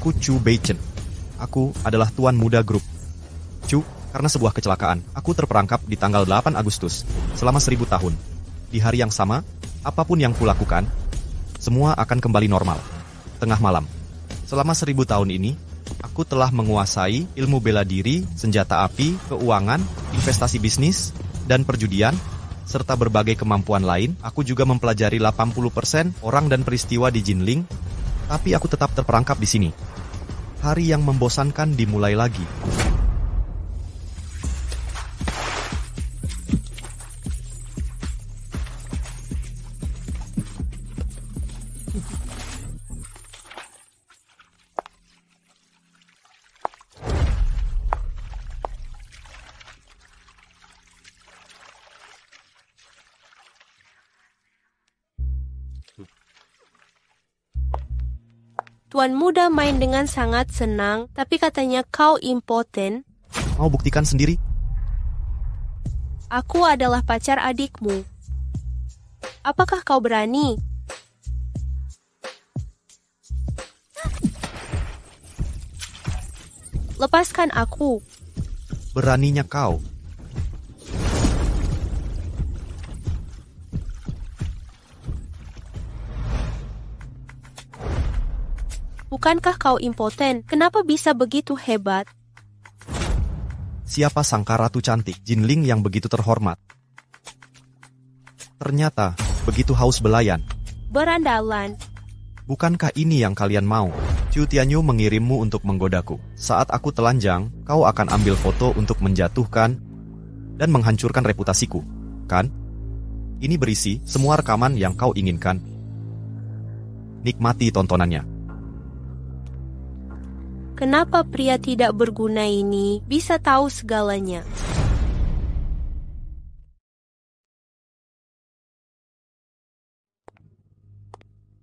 Aku Chu Beichen. Aku adalah Tuan Muda Grup. Chu, karena sebuah kecelakaan, aku terperangkap di tanggal 8 Agustus, selama 1000 tahun. Di hari yang sama, apapun yang kulakukan, semua akan kembali normal. Tengah malam. Selama 1000 tahun ini, aku telah menguasai ilmu bela diri, senjata api, keuangan, investasi bisnis, dan perjudian, serta berbagai kemampuan lain. Aku juga mempelajari 80% orang dan peristiwa di Jinling, tapi aku tetap terperangkap di sini. Hari yang membosankan dimulai lagi. Tuan Muda main dengan sangat senang, tapi katanya kau impoten. Mau buktikan sendiri? Aku adalah pacar adikmu. Apakah kau berani? Lepaskan aku. Beraninya kau. Bukankah kau impoten? Kenapa bisa begitu hebat? Siapa sangka ratu cantik Jinling yang begitu terhormat? Ternyata begitu haus belayan. Berandalan. Bukankah ini yang kalian mau? Chu Tianyu mengirimmu untuk menggodaku. Saat aku telanjang, kau akan ambil foto untuk menjatuhkan dan menghancurkan reputasiku, kan? Ini berisi semua rekaman yang kau inginkan. Nikmati tontonannya. Kenapa pria tidak berguna ini bisa tahu segalanya?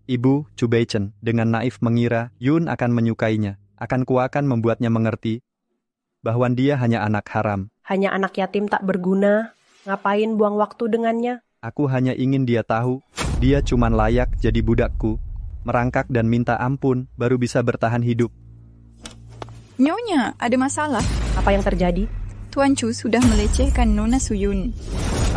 Ibu, Chu Beichen, dengan naif mengira Yun akan menyukainya. Aku akan membuatnya mengerti bahwa dia hanya anak haram. Hanya anak yatim tak berguna. Ngapain buang waktu dengannya? Aku hanya ingin dia tahu, dia cuma layak jadi budakku. Merangkak dan minta ampun, baru bisa bertahan hidup. Nyonya, ada masalah. Apa yang terjadi? Tuan Chu sudah melecehkan Nona Suyun.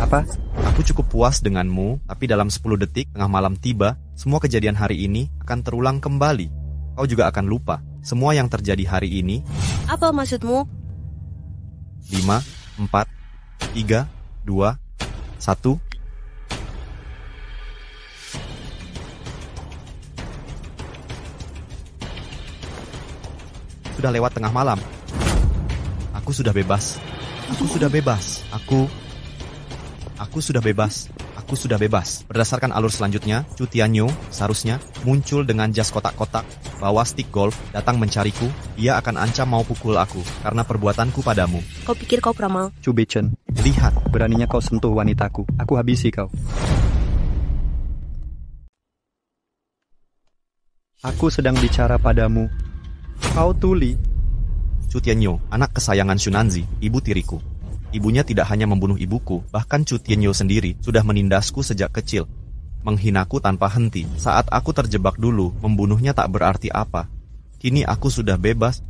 Apa? Aku cukup puas denganmu, tapi dalam 10 detik tengah malam tiba, semua kejadian hari ini akan terulang kembali. Kau juga akan lupa semua yang terjadi hari ini. Apa maksudmu? 5, 4, 3, 2, 1. Sudah lewat tengah malam. Aku sudah bebas. Aku sudah bebas. Aku sudah bebas. Aku sudah bebas. Berdasarkan alur selanjutnya, Chu Tianyu seharusnya muncul dengan jas kotak-kotak, bawa stick golf, datang mencariku. Dia akan ancam mau pukul aku karena perbuatanku padamu. Kau pikir kau peramal? Chu Beichen, Lihat, beraninya kau sentuh wanitaku. Aku habisi kau. Aku sedang bicara padamu. Kau tuli. Chu Tianyu, anak kesayangan Shunanzi, ibu tiriku. Ibunya tidak hanya membunuh ibuku, bahkan Chu Tianyu sendiri sudah menindasku sejak kecil. Menghinaku tanpa henti. Saat aku terjebak dulu, membunuhnya tak berarti apa. Kini aku sudah bebas.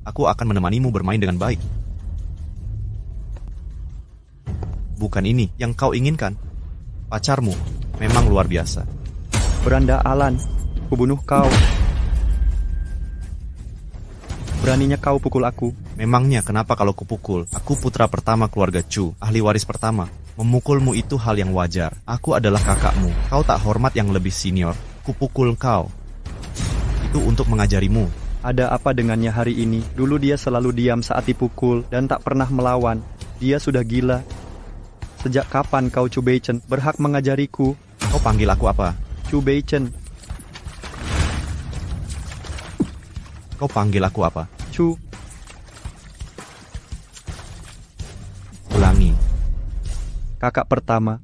Aku akan menemanimu bermain dengan baik. Bukan ini yang kau inginkan. Pacarmu memang luar biasa. Beranda Alan, kubunuh kau. Beraninya kau pukul aku. Memangnya kenapa kalau kupukul? Aku putra pertama keluarga Chu, ahli waris pertama. Memukulmu itu hal yang wajar. Aku adalah kakakmu. Kau tak hormat yang lebih senior. Kupukul kau. Itu untuk mengajarimu. Ada apa dengannya hari ini? Dulu dia selalu diam saat dipukul dan tak pernah melawan. Dia sudah gila. Sejak kapan kau Chu Beichen berhak mengajariku? Kau panggil aku apa? Chu Beichen. Kau panggil aku apa? Chu. Ulangi. Kakak pertama.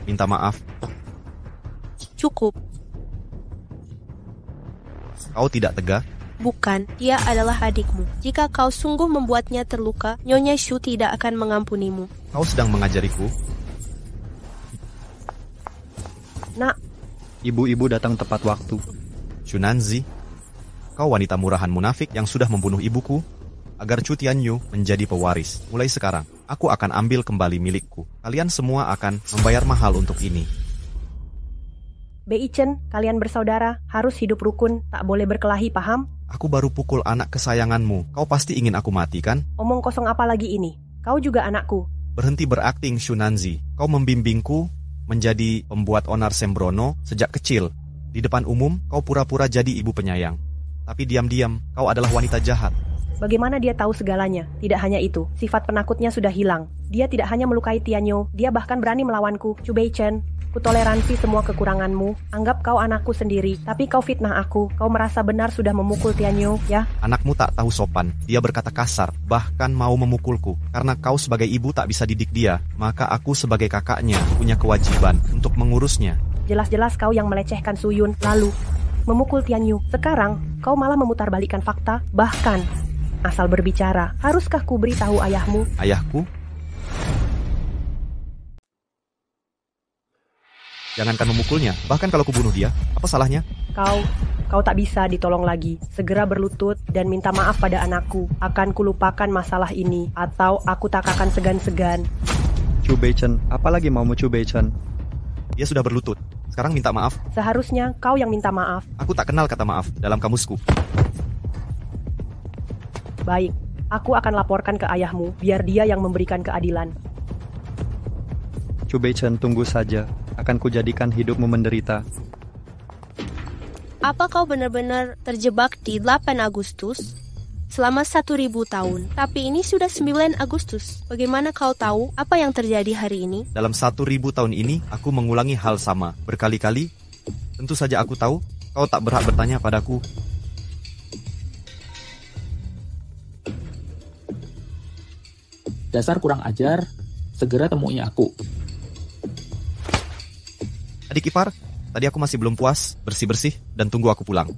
Minta maaf. Cukup. Kau tidak tegas? Bukan, dia adalah adikmu. Jika kau sungguh membuatnya terluka, Nyonya Shu tidak akan mengampunimu. Kau sedang mengajariku? Nak, Ibu-ibu datang tepat waktu. Shunanzi, kau wanita murahan munafik yang sudah membunuh ibuku agar Chu Tianyu menjadi pewaris. Mulai sekarang, aku akan ambil kembali milikku. Kalian semua akan membayar mahal untuk ini. Bei Chen, kalian bersaudara, harus hidup rukun, tak boleh berkelahi, paham? Aku baru pukul anak kesayanganmu. Kau pasti ingin aku mati, kan? Omong kosong apa lagi ini? Kau juga anakku. Berhenti berakting, Shunanzi. Kau membimbingku menjadi pembuat onar sembrono sejak kecil. Di depan umum, kau pura-pura jadi ibu penyayang. Tapi diam-diam, kau adalah wanita jahat. Bagaimana dia tahu segalanya? Tidak hanya itu, sifat penakutnya sudah hilang. Dia tidak hanya melukai Tianyu, dia bahkan berani melawanku. Chu Bei Chen, ku toleransi semua kekuranganmu. Anggap kau anakku sendiri, tapi kau fitnah aku. Kau merasa benar sudah memukul Tianyu, ya? Anakmu tak tahu sopan. Dia berkata kasar, bahkan mau memukulku. Karena kau sebagai ibu tak bisa didik dia, maka aku sebagai kakaknya punya kewajiban untuk mengurusnya. Jelas-jelas kau yang melecehkan Suyun, lalu memukul Tianyu. Sekarang, kau malah memutarbalikkan fakta, bahkan asal berbicara. Haruskah ku beritahu ayahmu? Ayahku? Jangankan memukulnya, bahkan kalau kubunuh dia, apa salahnya? Kau tak bisa ditolong lagi. Segera berlutut dan minta maaf pada anakku. Akan kulupakan masalah ini, atau aku tak akan segan-segan. Chu Bei Chen, apalagi maumu Chu Bei Chen? Dia sudah berlutut, sekarang minta maaf. Seharusnya kau yang minta maaf. Aku tak kenal kata maaf dalam kamusku. Baik, aku akan laporkan ke ayahmu, biar dia yang memberikan keadilan. Chu Bei Chen, tunggu saja. Akan kujadikan hidupmu menderita. Apa kau benar-benar terjebak di 8 Agustus? Selama 1000 tahun. Tapi ini sudah 9 Agustus. Bagaimana kau tahu apa yang terjadi hari ini? Dalam 1000 tahun ini, aku mengulangi hal sama berkali-kali. Tentu saja aku tahu, kau tak berhak bertanya padaku. Dasar kurang ajar, segera temui aku. Adik ipar, tadi aku masih belum puas, bersih-bersih, dan tunggu aku pulang.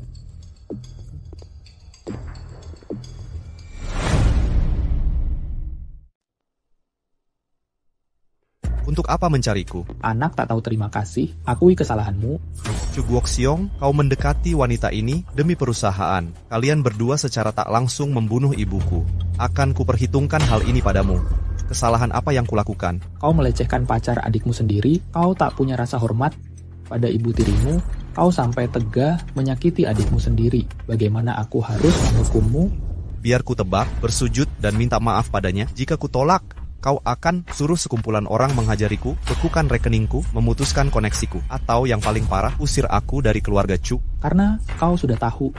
Untuk apa mencariku? Anak tak tahu terima kasih, akui kesalahanmu. Chu Guoxiong, kau mendekati wanita ini demi perusahaan. Kalian berdua secara tak langsung membunuh ibuku. Akan kuperhitungkan hal ini padamu. Kesalahan apa yang kulakukan? Kau melecehkan pacar adikmu sendiri, kau tak punya rasa hormat pada ibu tirimu, kau sampai tega menyakiti adikmu sendiri. Bagaimana aku harus menghukummu? Biar ku tebak, bersujud, dan minta maaf padanya. Jika ku tolak, kau akan suruh sekumpulan orang menghajariku, bekukan rekeningku, memutuskan koneksiku. Atau yang paling parah, usir aku dari keluarga Chu. Karena kau sudah tahu.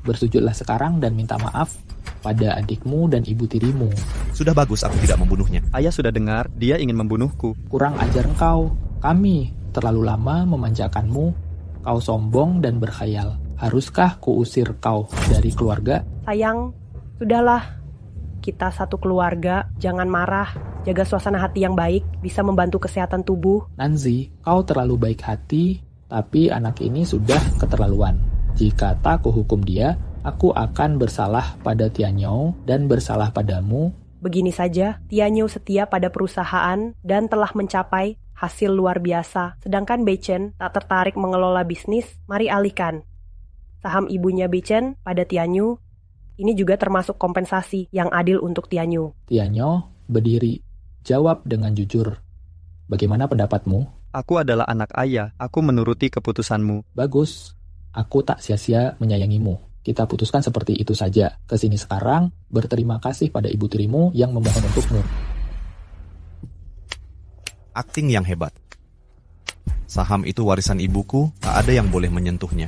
Bersujudlah sekarang dan minta maaf pada adikmu dan ibu tirimu. Sudah bagus aku tidak membunuhnya. Ayah sudah dengar, dia ingin membunuhku. Kurang ajar engkau. Kami terlalu lama memanjakanmu. Kau sombong dan berkhayal. Haruskah kuusir kau dari keluarga? Sayang, sudahlah. Kita satu keluarga, jangan marah. Jaga suasana hati yang baik, bisa membantu kesehatan tubuh. Nanzi, kau terlalu baik hati, tapi anak ini sudah keterlaluan. Jika tak kuhukum dia, aku akan bersalah pada Tianyu dan bersalah padamu. Begini saja, Tianyu setia pada perusahaan dan telah mencapai hasil luar biasa. Sedangkan Bei Chen tak tertarik mengelola bisnis, mari alihkan. Saham ibunya Bei Chen pada Tianyu, ini juga termasuk kompensasi yang adil untuk Tianyu. Tianyu, berdiri. Jawab dengan jujur. Bagaimana pendapatmu? Aku adalah anak ayah, aku menuruti keputusanmu. Bagus. Aku tak sia-sia menyayangimu. Kita putuskan seperti itu saja. Kesini sekarang, berterima kasih pada ibu tirimu yang memohon untukmu. Akting yang hebat. Saham itu warisan ibuku, tak ada yang boleh menyentuhnya.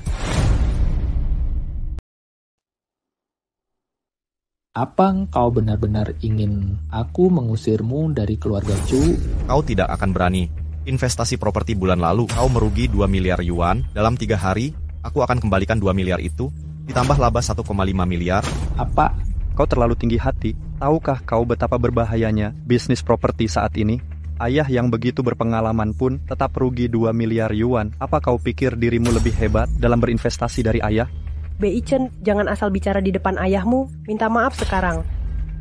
Apa kau benar-benar ingin aku mengusirmu dari keluarga Chu? Kau tidak akan berani. Investasi properti bulan lalu, kau merugi 2 miliar yuan. Dalam 3 hari, aku akan kembalikan 2 miliar itu, ditambah laba 1,5 miliar. Apa? Kau terlalu tinggi hati. Tahukah kau betapa berbahayanya bisnis properti saat ini? Ayah yang begitu berpengalaman pun tetap rugi 2 miliar yuan. Apa kau pikir dirimu lebih hebat dalam berinvestasi dari ayah? Bei Chen, jangan asal bicara di depan ayahmu. Minta maaf sekarang.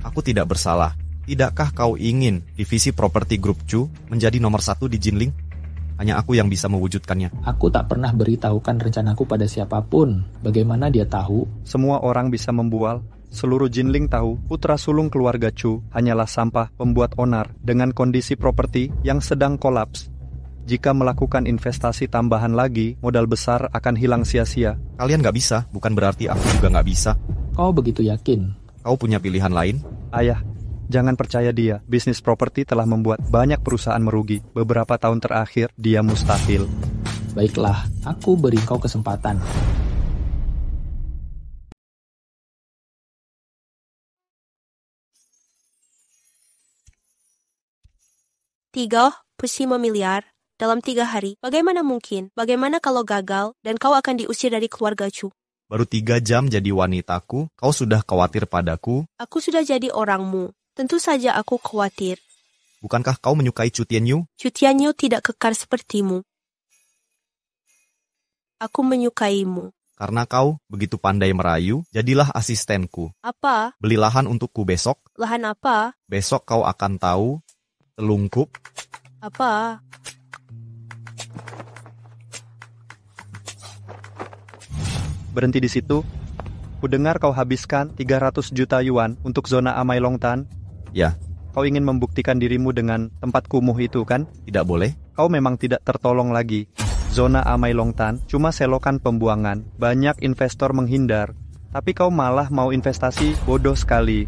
Aku tidak bersalah. Tidakkah kau ingin divisi properti grup Chu menjadi nomor 1 di Jinling? Hanya aku yang bisa mewujudkannya. Aku tak pernah beritahukan rencanaku pada siapapun. Bagaimana dia tahu? Semua orang bisa membual. Seluruh Jinling tahu putra sulung keluarga Chu hanyalah sampah pembuat onar dengan kondisi properti yang sedang kolaps. Jika melakukan investasi tambahan lagi, modal besar akan hilang sia-sia. Kalian nggak bisa, bukan berarti aku juga nggak bisa. Kau begitu yakin? Kau punya pilihan lain? Ayah, jangan percaya dia. Bisnis properti telah membuat banyak perusahaan merugi. Beberapa tahun terakhir, dia mustahil. Baiklah, aku beri kau kesempatan. $3.5 miliar dalam 3 hari. Bagaimana mungkin? Bagaimana kalau gagal dan kau akan diusir dari keluarga Chu? Baru 3 jam jadi wanitaku, kau sudah khawatir padaku? Aku sudah jadi orangmu. Tentu saja aku khawatir. Bukankah kau menyukai Chu Tianyu? Chu Tianyu tidak kekar sepertimu. Aku menyukaimu. Karena kau begitu pandai merayu, jadilah asistenku. Apa? Beli lahan untukku besok. Lahan apa? Besok kau akan tahu. Telungkup. Apa? Berhenti di situ. Kudengar kau habiskan 300 juta yuan untuk zona Amai Longtan. Ya. Kau ingin membuktikan dirimu dengan tempat kumuh itu, kan? Tidak boleh. Kau memang tidak tertolong lagi. Zona Amai Longtan cuma selokan pembuangan. Banyak investor menghindar. Tapi kau malah mau investasi, bodoh sekali.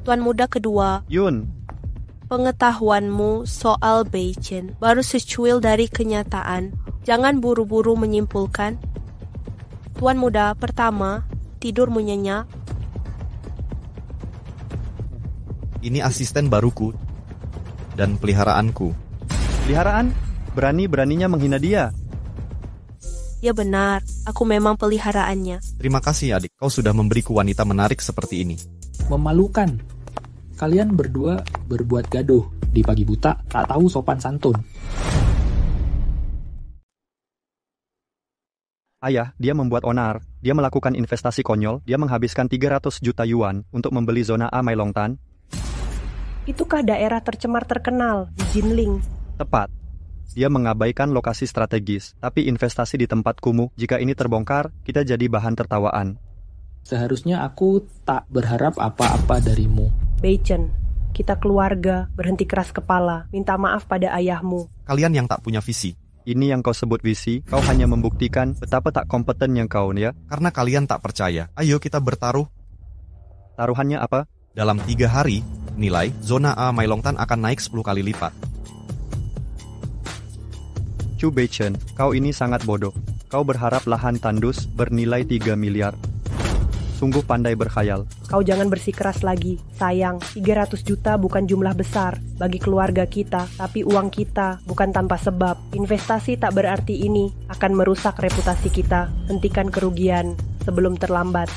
Tuan muda kedua, Yun, pengetahuanmu soal Beichen baru secuil dari kenyataan. Jangan buru-buru menyimpulkan. Tuan muda pertama, tidurmu nyenyak. Ini asisten baruku dan peliharaanku. peliharaan? Berani-beraninya menghina dia. Ya benar, aku memang peliharaannya. Terima kasih adik, kau sudah memberiku wanita menarik seperti ini. Memalukan. Kalian berdua berbuat gaduh. Di pagi buta, tak tahu sopan santun. Ayah, dia membuat onar. Dia melakukan investasi konyol. Dia menghabiskan 300 juta yuan untuk membeli zona Amai Longtan. Itukah daerah tercemar terkenal di Jinling? Tepat. Dia mengabaikan lokasi strategis. Tapi investasi di tempat kumuh, jika ini terbongkar, kita jadi bahan tertawaan. Seharusnya aku tak berharap apa-apa darimu. Beichen, kita keluarga, berhenti keras kepala, minta maaf pada ayahmu. Kalian yang tak punya visi. Ini yang kau sebut visi, kau hanya membuktikan betapa tak kompetennya kau, ya? Karena kalian tak percaya. Ayo kita bertaruh. Taruhannya apa? Dalam 3 hari, nilai zona Amai Longtan akan naik 10 kali lipat. Chu Beichen, kau ini sangat bodoh. Kau berharap lahan tandus bernilai 3 miliar. Sungguh pandai berkhayal. Kau jangan bersikeras lagi. Sayang, 300 juta bukan jumlah besar bagi keluarga kita, tapi uang kita bukan tanpa sebab. Investasi tak berarti ini akan merusak reputasi kita. Hentikan kerugian sebelum terlambat.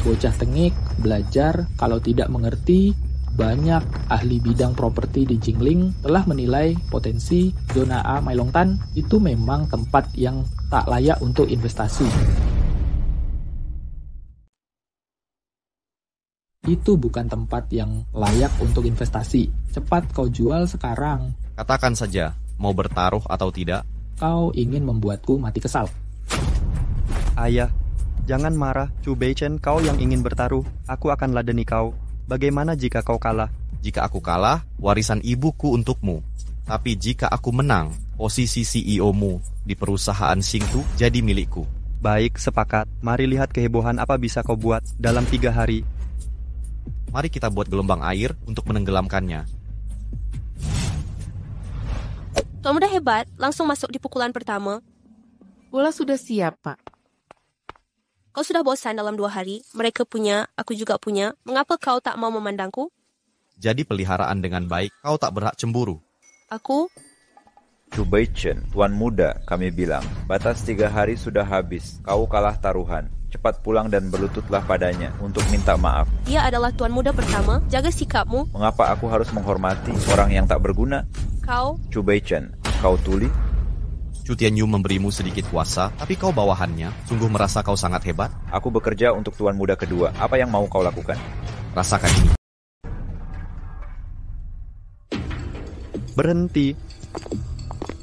Bocah tengik, belajar, kalau tidak mengerti. Banyak ahli bidang properti di Jinling telah menilai potensi zona A Mai Longtan itu memang tempat yang tak layak untuk investasi. Itu bukan tempat yang layak untuk investasi. Cepat kau jual sekarang. Katakan saja, mau bertaruh atau tidak? Kau ingin membuatku mati kesal. Ayah, jangan marah. Chu Beichen, kau yang ingin bertaruh. Aku akan ladeni kau. Bagaimana jika kau kalah? Jika aku kalah, warisan ibuku untukmu. Tapi jika aku menang, posisi CEO-mu di perusahaan Xingtu jadi milikku. Baik, sepakat. Mari lihat kehebohan apa bisa kau buat dalam 3 hari. Mari kita buat gelombang air untuk menenggelamkannya. Tuan muda hebat, langsung masuk di pukulan pertama. Bola sudah siap, Pak. Kau sudah bosan dalam 2 hari, mereka punya, aku juga punya. Mengapa kau tak mau memandangku? Jadi peliharaan dengan baik, kau tak berhak cemburu. Aku? Chu Beichen, tuan muda, kami bilang, batas 3 hari sudah habis, kau kalah taruhan. Cepat pulang dan berlututlah padanya untuk minta maaf. Dia adalah tuan muda pertama, jaga sikapmu. Mengapa aku harus menghormati orang yang tak berguna? Kau? Chu Beichen, kau tuli? Chu Tianyu memberimu sedikit kuasa, tapi kau bawahannya. Sungguh merasa kau sangat hebat? Aku bekerja untuk tuan muda kedua. Apa yang mau kau lakukan? Rasakan ini. Berhenti.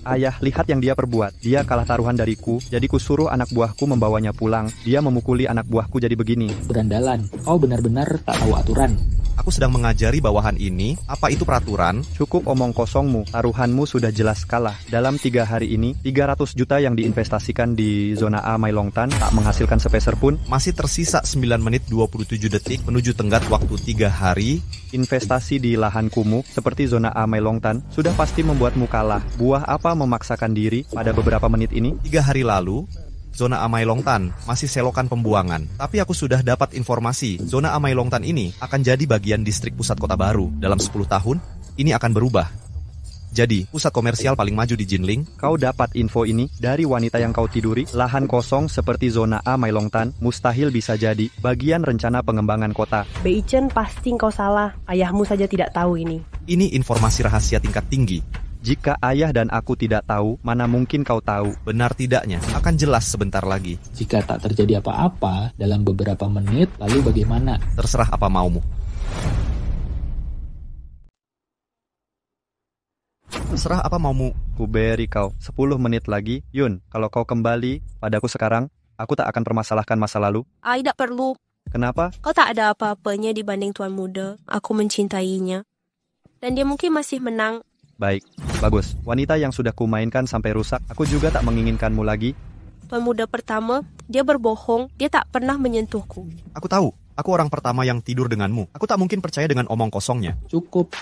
Ayah, lihat yang dia perbuat. Dia kalah taruhan dariku, jadi kusuruh anak buahku membawanya pulang. Dia memukuli anak buahku jadi begini. Berandalan, kau benar-benar tak tahu aturan. Aku sedang mengajari bawahan ini, apa itu peraturan? Cukup omong kosongmu, taruhanmu sudah jelas kalah. Dalam 3 hari ini, 300 juta yang diinvestasikan di zona A Mailongtan tak menghasilkan sepeser pun. Masih tersisa 9 menit 27 detik menuju tenggat waktu 3 hari. Investasi di lahan kumuh seperti zona A Mailongtan sudah pasti membuatmu kalah. Buah apa memaksakan diri pada beberapa menit ini? 3 hari lalu, zona A Mailongtan masih selokan pembuangan. Tapi aku sudah dapat informasi, zona A Mailongtan ini akan jadi bagian distrik pusat kota baru. Dalam 10 tahun, ini akan berubah. Jadi, pusat komersial paling maju di Jinling. Kau dapat info ini dari wanita yang kau tiduri. Lahan kosong seperti zona A Mailongtan mustahil bisa jadi bagian rencana pengembangan kota. Beichen, pasti kau salah. Ayahmu saja tidak tahu ini. Ini informasi rahasia tingkat tinggi. Jika ayah dan aku tidak tahu, mana mungkin kau tahu? Benar tidaknya, akan jelas sebentar lagi. Jika tak terjadi apa-apa dalam beberapa menit, lalu bagaimana? Terserah apa maumu. Terserah apa maumu. Ku beri kau 10 menit lagi. Yun, kalau kau kembali padaku sekarang, aku tak akan permasalahkan masa lalu. Tidak perlu. Kenapa? Kau tak ada apa-apanya dibanding Tuan Muda. Aku mencintainya. Dan dia mungkin masih menang. Baik, bagus. Wanita yang sudah kumainkan sampai rusak, aku juga tak menginginkanmu lagi. Tuan Muda pertama, dia berbohong. Dia tak pernah menyentuhku. Aku tahu, aku orang pertama yang tidur denganmu. Aku tak mungkin percaya dengan omong kosongnya. Cukup.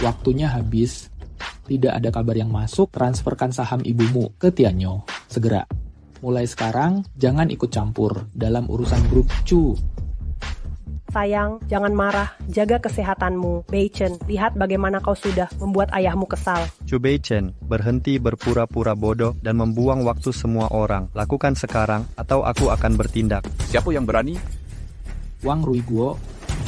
Waktunya habis. Tidak ada kabar yang masuk, transferkan saham ibumu ke Tianyo. Segera. Mulai sekarang, jangan ikut campur dalam urusan grup Chu. Sayang, jangan marah. Jaga kesehatanmu. Beichen, lihat bagaimana kau sudah membuat ayahmu kesal. Chu Beichen, berhenti berpura-pura bodoh dan membuang waktu semua orang. Lakukan sekarang atau aku akan bertindak. Siapa yang berani? Wang Ruiguo,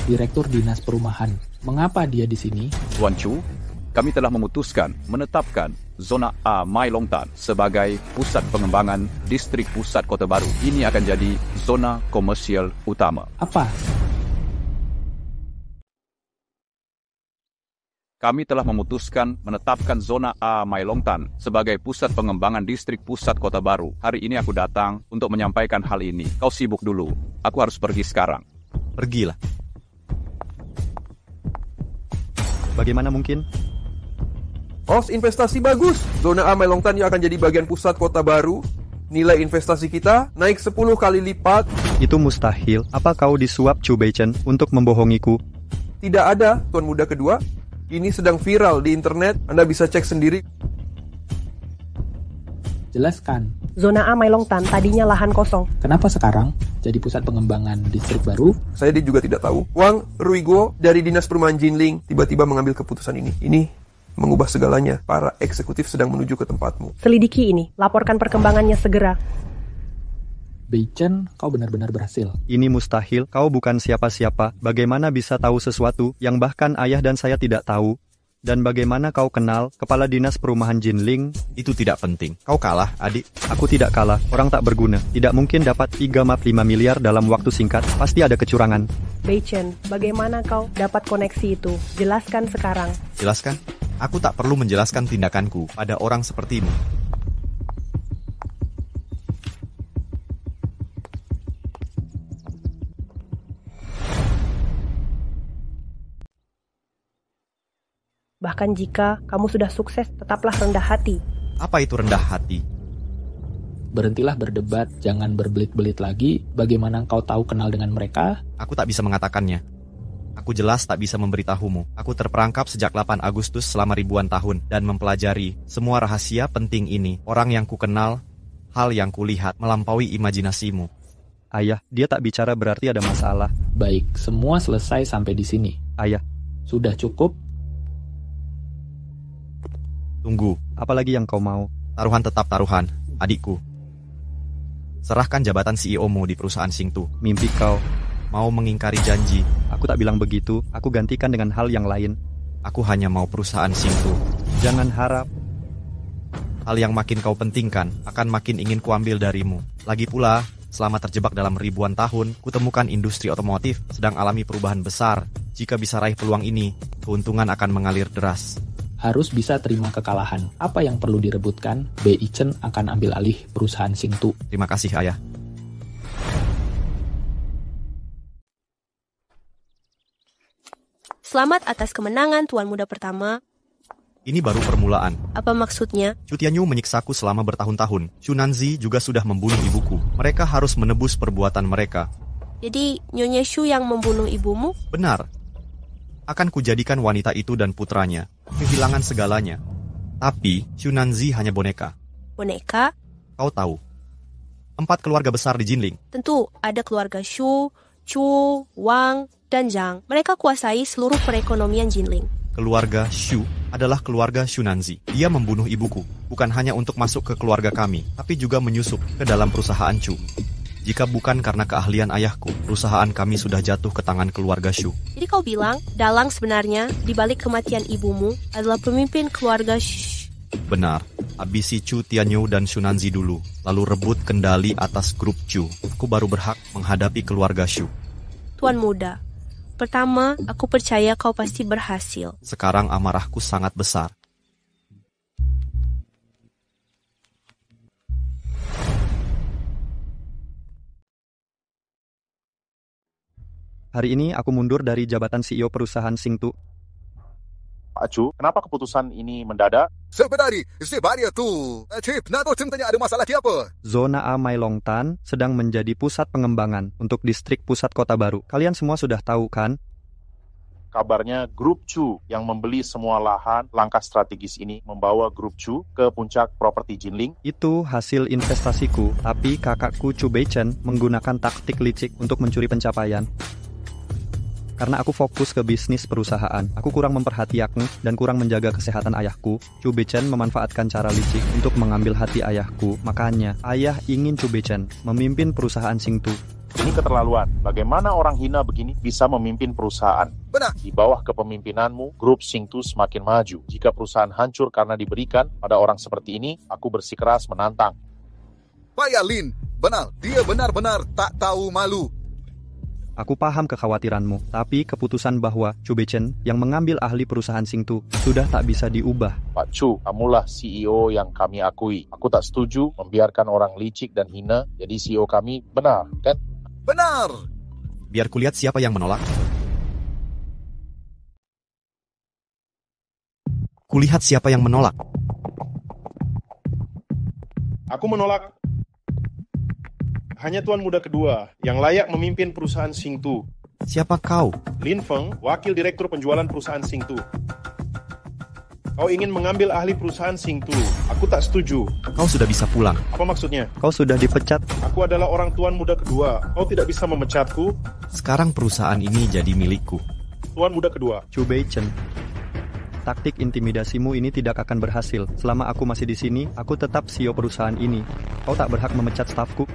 Direktur Dinas Perumahan. Mengapa dia di sini? Tuan Chu, kami telah memutuskan menetapkan zona A Mailongtan sebagai pusat pengembangan distrik pusat kota baru. Ini akan jadi zona komersial utama. Apa? Kami telah memutuskan menetapkan zona A Mailongtan sebagai pusat pengembangan distrik pusat kota baru. Hari ini aku datang untuk menyampaikan hal ini. Kau sibuk dulu. Aku harus pergi sekarang. Pergilah. Bagaimana mungkin? Investasi bagus. Zona A Mailongtan yang akan jadi bagian pusat kota baru. Nilai investasi kita naik 10 kali lipat. Itu mustahil. Apa kau disuap Chu Beichen untuk membohongiku? Tidak ada, Tuan Muda kedua. Ini sedang viral di internet. Anda bisa cek sendiri. Jelaskan. Zona A Mailongtan tadinya lahan kosong. Kenapa sekarang jadi pusat pengembangan distrik baru? Saya juga tidak tahu. Wang Ruiguo dari Dinas Perumahan Jinling tiba-tiba mengambil keputusan ini. Ini mengubah segalanya. Para eksekutif sedang menuju ke tempatmu. Selidiki ini. Laporkan perkembangannya segera. Beichen, kau benar-benar berhasil. Ini mustahil, kau bukan siapa-siapa. Bagaimana bisa tahu sesuatu yang bahkan ayah dan saya tidak tahu? Dan bagaimana kau kenal Kepala Dinas Perumahan Jinling? Itu tidak penting. Kau kalah, adik. Aku tidak kalah, orang tak berguna. Tidak mungkin dapat 3,5 miliar dalam waktu singkat. Pasti ada kecurangan. Beichen, bagaimana kau dapat koneksi itu? Jelaskan sekarang. Jelaskan? Aku tak perlu menjelaskan tindakanku pada orang sepertimu. Bahkan jika kamu sudah sukses, tetaplah rendah hati. Apa itu rendah hati? Berhentilah berdebat, jangan berbelit-belit lagi. Bagaimana kau tahu kenal dengan mereka? Aku tak bisa mengatakannya. Aku jelas tak bisa memberitahumu. Aku terperangkap sejak 8 Agustus selama ribuan tahun dan mempelajari semua rahasia penting ini. Orang yang kukenal, hal yang kulihat melampaui imajinasimu. Ayah, dia tak bicara berarti ada masalah. Baik, semua selesai sampai di sini. Ayah, sudah cukup? Tunggu. Apalagi yang kau mau? Taruhan tetap taruhan, adikku. Serahkan jabatan CEO-mu di perusahaan Singtu. Mimpi kau. Mau mengingkari janji. Aku tak bilang begitu, aku gantikan dengan hal yang lain. Aku hanya mau perusahaan Singtu. Jangan harap. Hal yang makin kau pentingkan akan makin ingin kuambil darimu. Lagi pula, selama terjebak dalam ribuan tahun, kutemukan industri otomotif sedang alami perubahan besar. Jika bisa raih peluang ini, keuntungan akan mengalir deras. harus bisa terima kekalahan. Apa yang perlu direbutkan, Bei Chen akan ambil alih perusahaan Xingtu. Terima kasih, Ayah. Selamat atas kemenangan Tuan Muda pertama. Ini baru permulaan. Apa maksudnya? Chu Tianyu menyiksaku selama bertahun-tahun. Xu Nanzi juga sudah membunuh ibuku. Mereka harus menebus perbuatan mereka. Jadi, Nyonya Shu yang membunuh ibumu? Benar. Akan kujadikan wanita itu dan putranya kehilangan segalanya. Tapi, Xu Nanzi hanya boneka. Boneka? Kau tahu. 4 keluarga besar di Jinling. Tentu, ada keluarga Shu, Chu, Wang, dan Zhang. Mereka kuasai seluruh perekonomian Jinling. Keluarga Shu adalah keluarga Xu Nanzi. Dia membunuh ibuku, bukan hanya untuk masuk ke keluarga kami, tapi juga menyusup ke dalam perusahaan Chu. Jika bukan karena keahlian ayahku, perusahaan kami sudah jatuh ke tangan keluarga Shu. Jadi kau bilang, Dalang sebenarnya di balik kematian ibumu adalah pemimpin keluarga Shu. Benar. Habisi Chu Tianyu dan Xu Nanzi dulu, lalu rebut kendali atas grup Chu. Aku baru berhak menghadapi keluarga Shu. Tuan Muda, pertama, aku percaya kau pasti berhasil. Sekarang amarahku sangat besar. Hari ini aku mundur dari jabatan CEO perusahaan Xingtu. Pak Chu, kenapa keputusan ini mendadak? Sebenarnya tu, Cip, nak tahu ceritanya ada masalah di apa? Zona A Mailongtan sedang menjadi pusat pengembangan untuk distrik pusat kota baru. Kalian semua sudah tahu kan? Kabarnya grup Chu yang membeli semua lahan langkah strategis ini membawa grup Chu ke puncak properti Jinling. Itu hasil investasiku, tapi kakakku Chu Beichen menggunakan taktik licik untuk mencuri pencapaian. Karena aku fokus ke bisnis perusahaan, aku kurang memperhatikan dan kurang menjaga kesehatan ayahku. Chu Beichen memanfaatkan cara licik untuk mengambil hati ayahku. Makanya, ayah ingin Chu Beichen memimpin perusahaan Xingtu. Ini keterlaluan. Bagaimana orang hina begini bisa memimpin perusahaan? Benar. Di bawah kepemimpinanmu, grup Xingtu semakin maju. Jika perusahaan hancur karena diberikan pada orang seperti ini, aku bersikeras menantang. Pak Yalin, benar. Dia benar-benar tak tahu malu. Aku paham kekhawatiranmu, tapi keputusan bahwa Chu Beichen yang mengambil ahli perusahaan Xingtu sudah tak bisa diubah. Pak Chu, kamulah CEO yang kami akui. Aku tak setuju membiarkan orang licik dan hina jadi CEO kami, benar, kan? Benar! Biar kulihat siapa yang menolak. Kulihat siapa yang menolak. Aku menolak. Hanya Tuan Muda kedua yang layak memimpin perusahaan Xingtu. Siapa kau? Lin Feng, wakil direktur penjualan perusahaan Xingtu. Kau ingin mengambil ahli perusahaan Xingtu. Aku tak setuju. Kau sudah bisa pulang. Apa maksudnya? Kau sudah dipecat. Aku adalah orang Tuan Muda kedua. Kau tidak bisa memecatku. Sekarang perusahaan ini jadi milikku. Tuan Muda kedua. Chu Beichen, taktik intimidasimu ini tidak akan berhasil. Selama aku masih di sini, aku tetap CEO perusahaan ini. Kau tak berhak memecat stafku.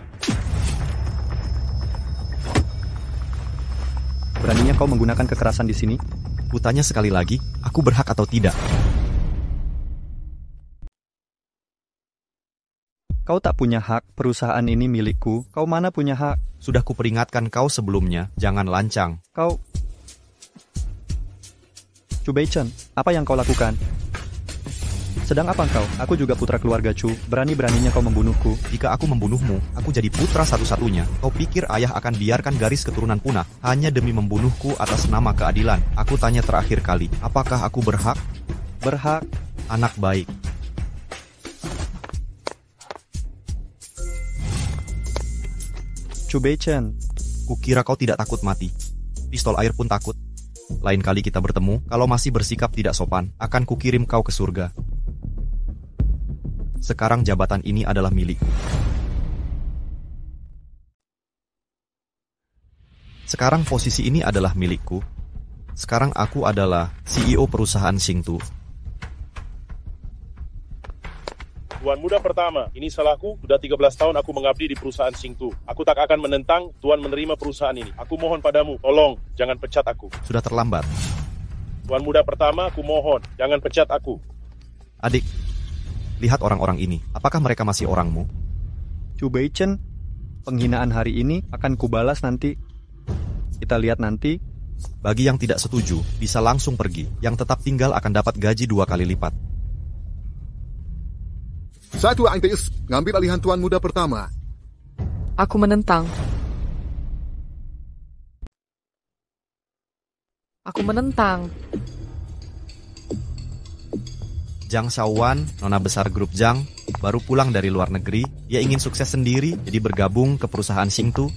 Beraninya kau menggunakan kekerasan di sini? Kutanya sekali lagi, aku berhak atau tidak? Kau tak punya hak, perusahaan ini milikku. Kau mana punya hak? Sudah kuperingatkan kau sebelumnya, jangan lancang. Kau... Chu Beichen, apa yang kau lakukan? Sedang apa kau? Aku juga putra keluarga Chu. Berani-beraninya kau membunuhku. Jika aku membunuhmu, aku jadi putra satu-satunya. Kau pikir ayah akan biarkan garis keturunan punah hanya demi membunuhku atas nama keadilan? Aku tanya terakhir kali, apakah aku berhak? Berhak. Anak baik. Chu Beichen, kukira kau tidak takut mati. Pistol air pun takut. Lain kali kita bertemu, kalau masih bersikap tidak sopan, akan kukirim kau ke surga. Sekarang jabatan ini adalah milikku. Sekarang posisi ini adalah milikku. Sekarang aku adalah CEO perusahaan Xingtu. Tuan Muda pertama, ini salahku. Sudah 13 tahun aku mengabdi di perusahaan Xingtu. Aku tak akan menentang Tuan menerima perusahaan ini. Aku mohon padamu, tolong, jangan pecat aku. Sudah terlambat. Tuan Muda pertama, aku mohon, jangan pecat aku. Adik, lihat orang-orang ini. Apakah mereka masih orangmu? Chu Beichen, penghinaan hari ini akan kubalas nanti. Kita lihat nanti Bagi yang tidak setuju, bisa langsung pergi. Yang tetap tinggal akan dapat gaji 2 kali lipat. Satu ANTS, ngambil alihan tuan muda pertama. Aku menentang. Aku menentang. Zhang Xiaowan, nona besar grup Zhang, baru pulang dari luar negeri. Dia ingin sukses sendiri, jadi bergabung ke perusahaan Xingtu.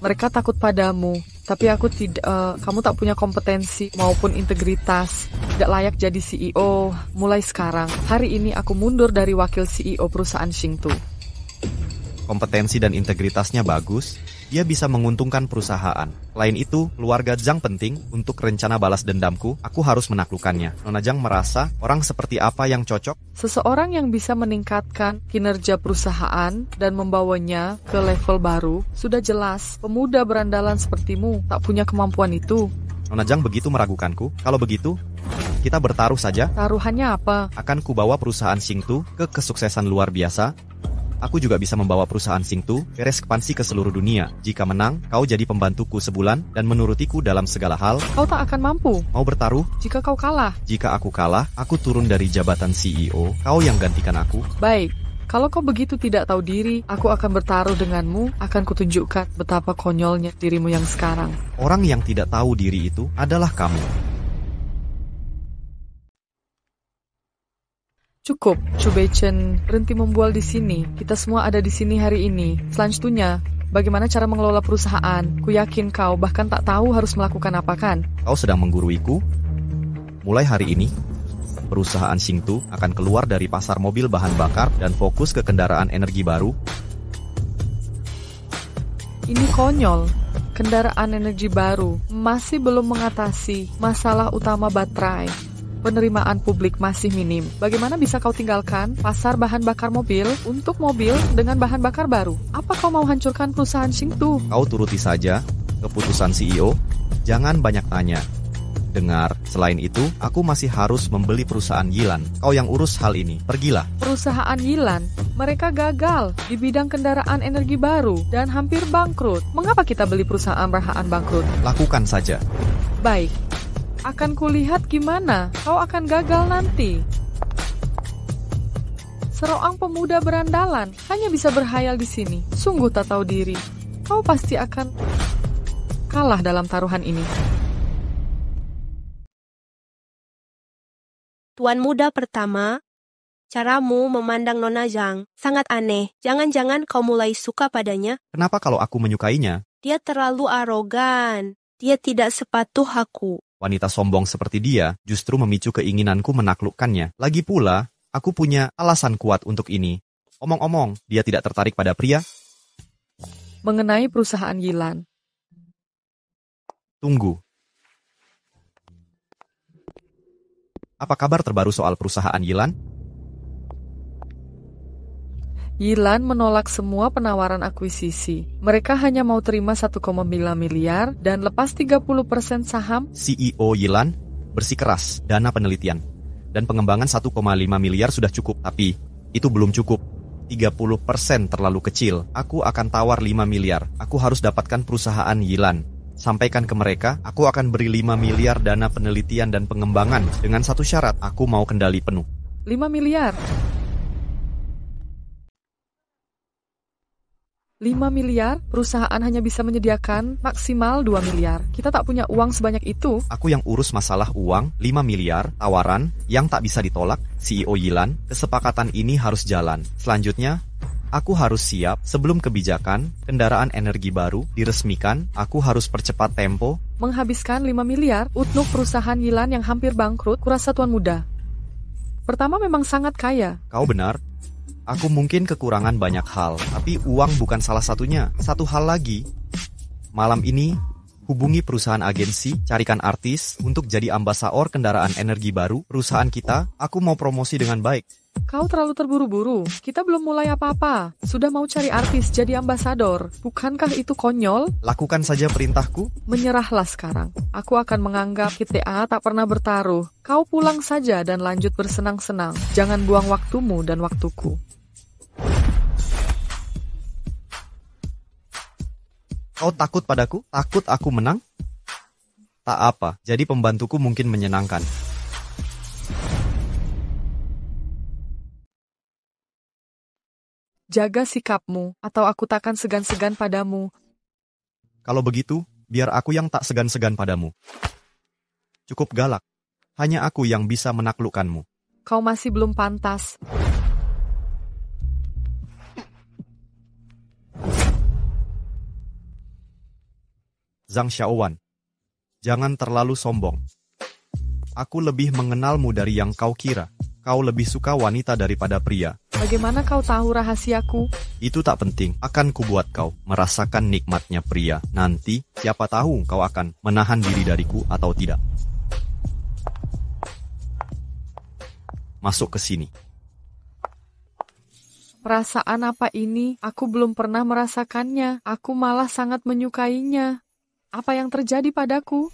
Mereka takut padamu, tapi aku tidak. Kamu tak punya kompetensi maupun integritas. Tidak layak jadi CEO. Mulai sekarang, hari ini aku mundur dari wakil CEO perusahaan Xingtu. Kompetensi dan integritasnya bagus. Dia bisa menguntungkan perusahaan. Selain itu, keluarga Zhang penting untuk rencana balas dendamku. Aku harus menaklukkannya. Nona Zhang merasa orang seperti apa yang cocok? Seseorang yang bisa meningkatkan kinerja perusahaan dan membawanya ke level baru. Sudah jelas, pemuda berandalan sepertimu tak punya kemampuan itu. Nona Zhang begitu meragukanku. Kalau begitu, kita bertaruh saja. Taruhannya apa? Akan kubawa perusahaan Xingtu ke kesuksesan luar biasa. Aku juga bisa membawa perusahaan Xingtu berekspansi ke seluruh dunia. Jika menang, kau jadi pembantuku sebulan dan menurutiku dalam segala hal. Kau tak akan mampu. Mau bertaruh? Jika kau kalah. Jika aku kalah, aku turun dari jabatan CEO. Kau yang gantikan aku. Baik. Kalau kau begitu tidak tahu diri, aku akan bertaruh denganmu, akan kutunjukkan betapa konyolnya dirimu yang sekarang. Orang yang tidak tahu diri itu adalah kamu. Cukup, Chu Beichen, berhenti membual di sini. Kita semua ada di sini hari ini. Selanjutnya, bagaimana cara mengelola perusahaan? Ku yakin kau bahkan tak tahu harus melakukan apa kan? Kau sedang mengguruiku? Mulai hari ini, perusahaan Xingtu akan keluar dari pasar mobil bahan bakar dan fokus ke kendaraan energi baru. Ini konyol. Kendaraan energi baru masih belum mengatasi masalah utama baterai. Penerimaan publik masih minim. Bagaimana bisa kau tinggalkan pasar bahan bakar mobil untuk mobil dengan bahan bakar baru? Apa kau mau hancurkan perusahaan Xingtu? Kau turuti saja keputusan CEO. Jangan banyak tanya. Dengar, selain itu, aku masih harus membeli perusahaan Yilan. Kau yang urus hal ini, pergilah. Perusahaan Yilan, mereka gagal di bidang kendaraan energi baru dan hampir bangkrut. Mengapa kita beli perusahaan bangkrut? Lakukan saja. Baik. Akan kulihat gimana kau akan gagal nanti. Seorang pemuda berandalan hanya bisa berhayal di sini. Sungguh tak tahu diri. Kau pasti akan kalah dalam taruhan ini. Tuan muda pertama, caramu memandang Nona Zhang sangat aneh. Jangan-jangan kau mulai suka padanya? Kenapa kalau aku menyukainya? Dia terlalu arogan. Dia tidak sepatuh aku. Wanita sombong seperti dia justru memicu keinginanku menaklukkannya. Lagi pula, aku punya alasan kuat untuk ini. Omong-omong, dia tidak tertarik pada pria. Mengenai perusahaan Yilan. Tunggu. Apa kabar terbaru soal perusahaan Yilan? Yilan menolak semua penawaran akuisisi. Mereka hanya mau terima 1,9 miliar dan lepas 30% saham. CEO Yilan bersikeras dana penelitian dan pengembangan 1,5 miliar sudah cukup. Tapi itu belum cukup. 30% terlalu kecil. Aku akan tawar 5 miliar. Aku harus dapatkan perusahaan Yilan. Sampaikan ke mereka, aku akan beri 5 miliar dana penelitian dan pengembangan dengan satu syarat, aku mau kendali penuh. 5 miliar? 5 miliar, perusahaan hanya bisa menyediakan maksimal 2 miliar. Kita tak punya uang sebanyak itu. Aku yang urus masalah uang, 5 miliar, tawaran, yang tak bisa ditolak, CEO Yilan, kesepakatan ini harus jalan. Selanjutnya, aku harus siap sebelum kebijakan, kendaraan energi baru, diresmikan, aku harus percepat tempo. Menghabiskan 5 miliar untuk perusahaan Yilan yang hampir bangkrut, kurasa tuan muda. Pertama memang sangat kaya. Kau benar. Aku mungkin kekurangan banyak hal, tapi uang bukan salah satunya. Satu hal lagi, malam ini hubungi perusahaan agensi, carikan artis untuk jadi ambasador kendaraan energi baru perusahaan kita. Aku mau promosi dengan baik. Kau terlalu terburu-buru. Kita belum mulai apa-apa. Sudah mau cari artis jadi ambasador. Bukankah itu konyol? Lakukan saja perintahku. Menyerahlah sekarang. Aku akan menganggap kita tak pernah bertaruh. Kau pulang saja dan lanjut bersenang-senang. Jangan buang waktumu dan waktuku. Kau takut padaku? Takut aku menang? Tak apa, jadi pembantuku mungkin menyenangkan. Jaga sikapmu, atau aku takkan segan-segan padamu. Kalau begitu, biar aku yang tak segan-segan padamu. Cukup galak. Hanya aku yang bisa menaklukkanmu. Kau masih belum pantas. Zhang Xiaowan, jangan terlalu sombong. Aku lebih mengenalmu dari yang kau kira. Kau lebih suka wanita daripada pria. Bagaimana kau tahu rahasiaku? Itu tak penting. Akan kubuat kau merasakan nikmatnya pria. Nanti, siapa tahu kau akan menahan diri dariku atau tidak. Masuk ke sini. Perasaan apa ini? Aku belum pernah merasakannya. Aku malah sangat menyukainya. Apa yang terjadi padaku?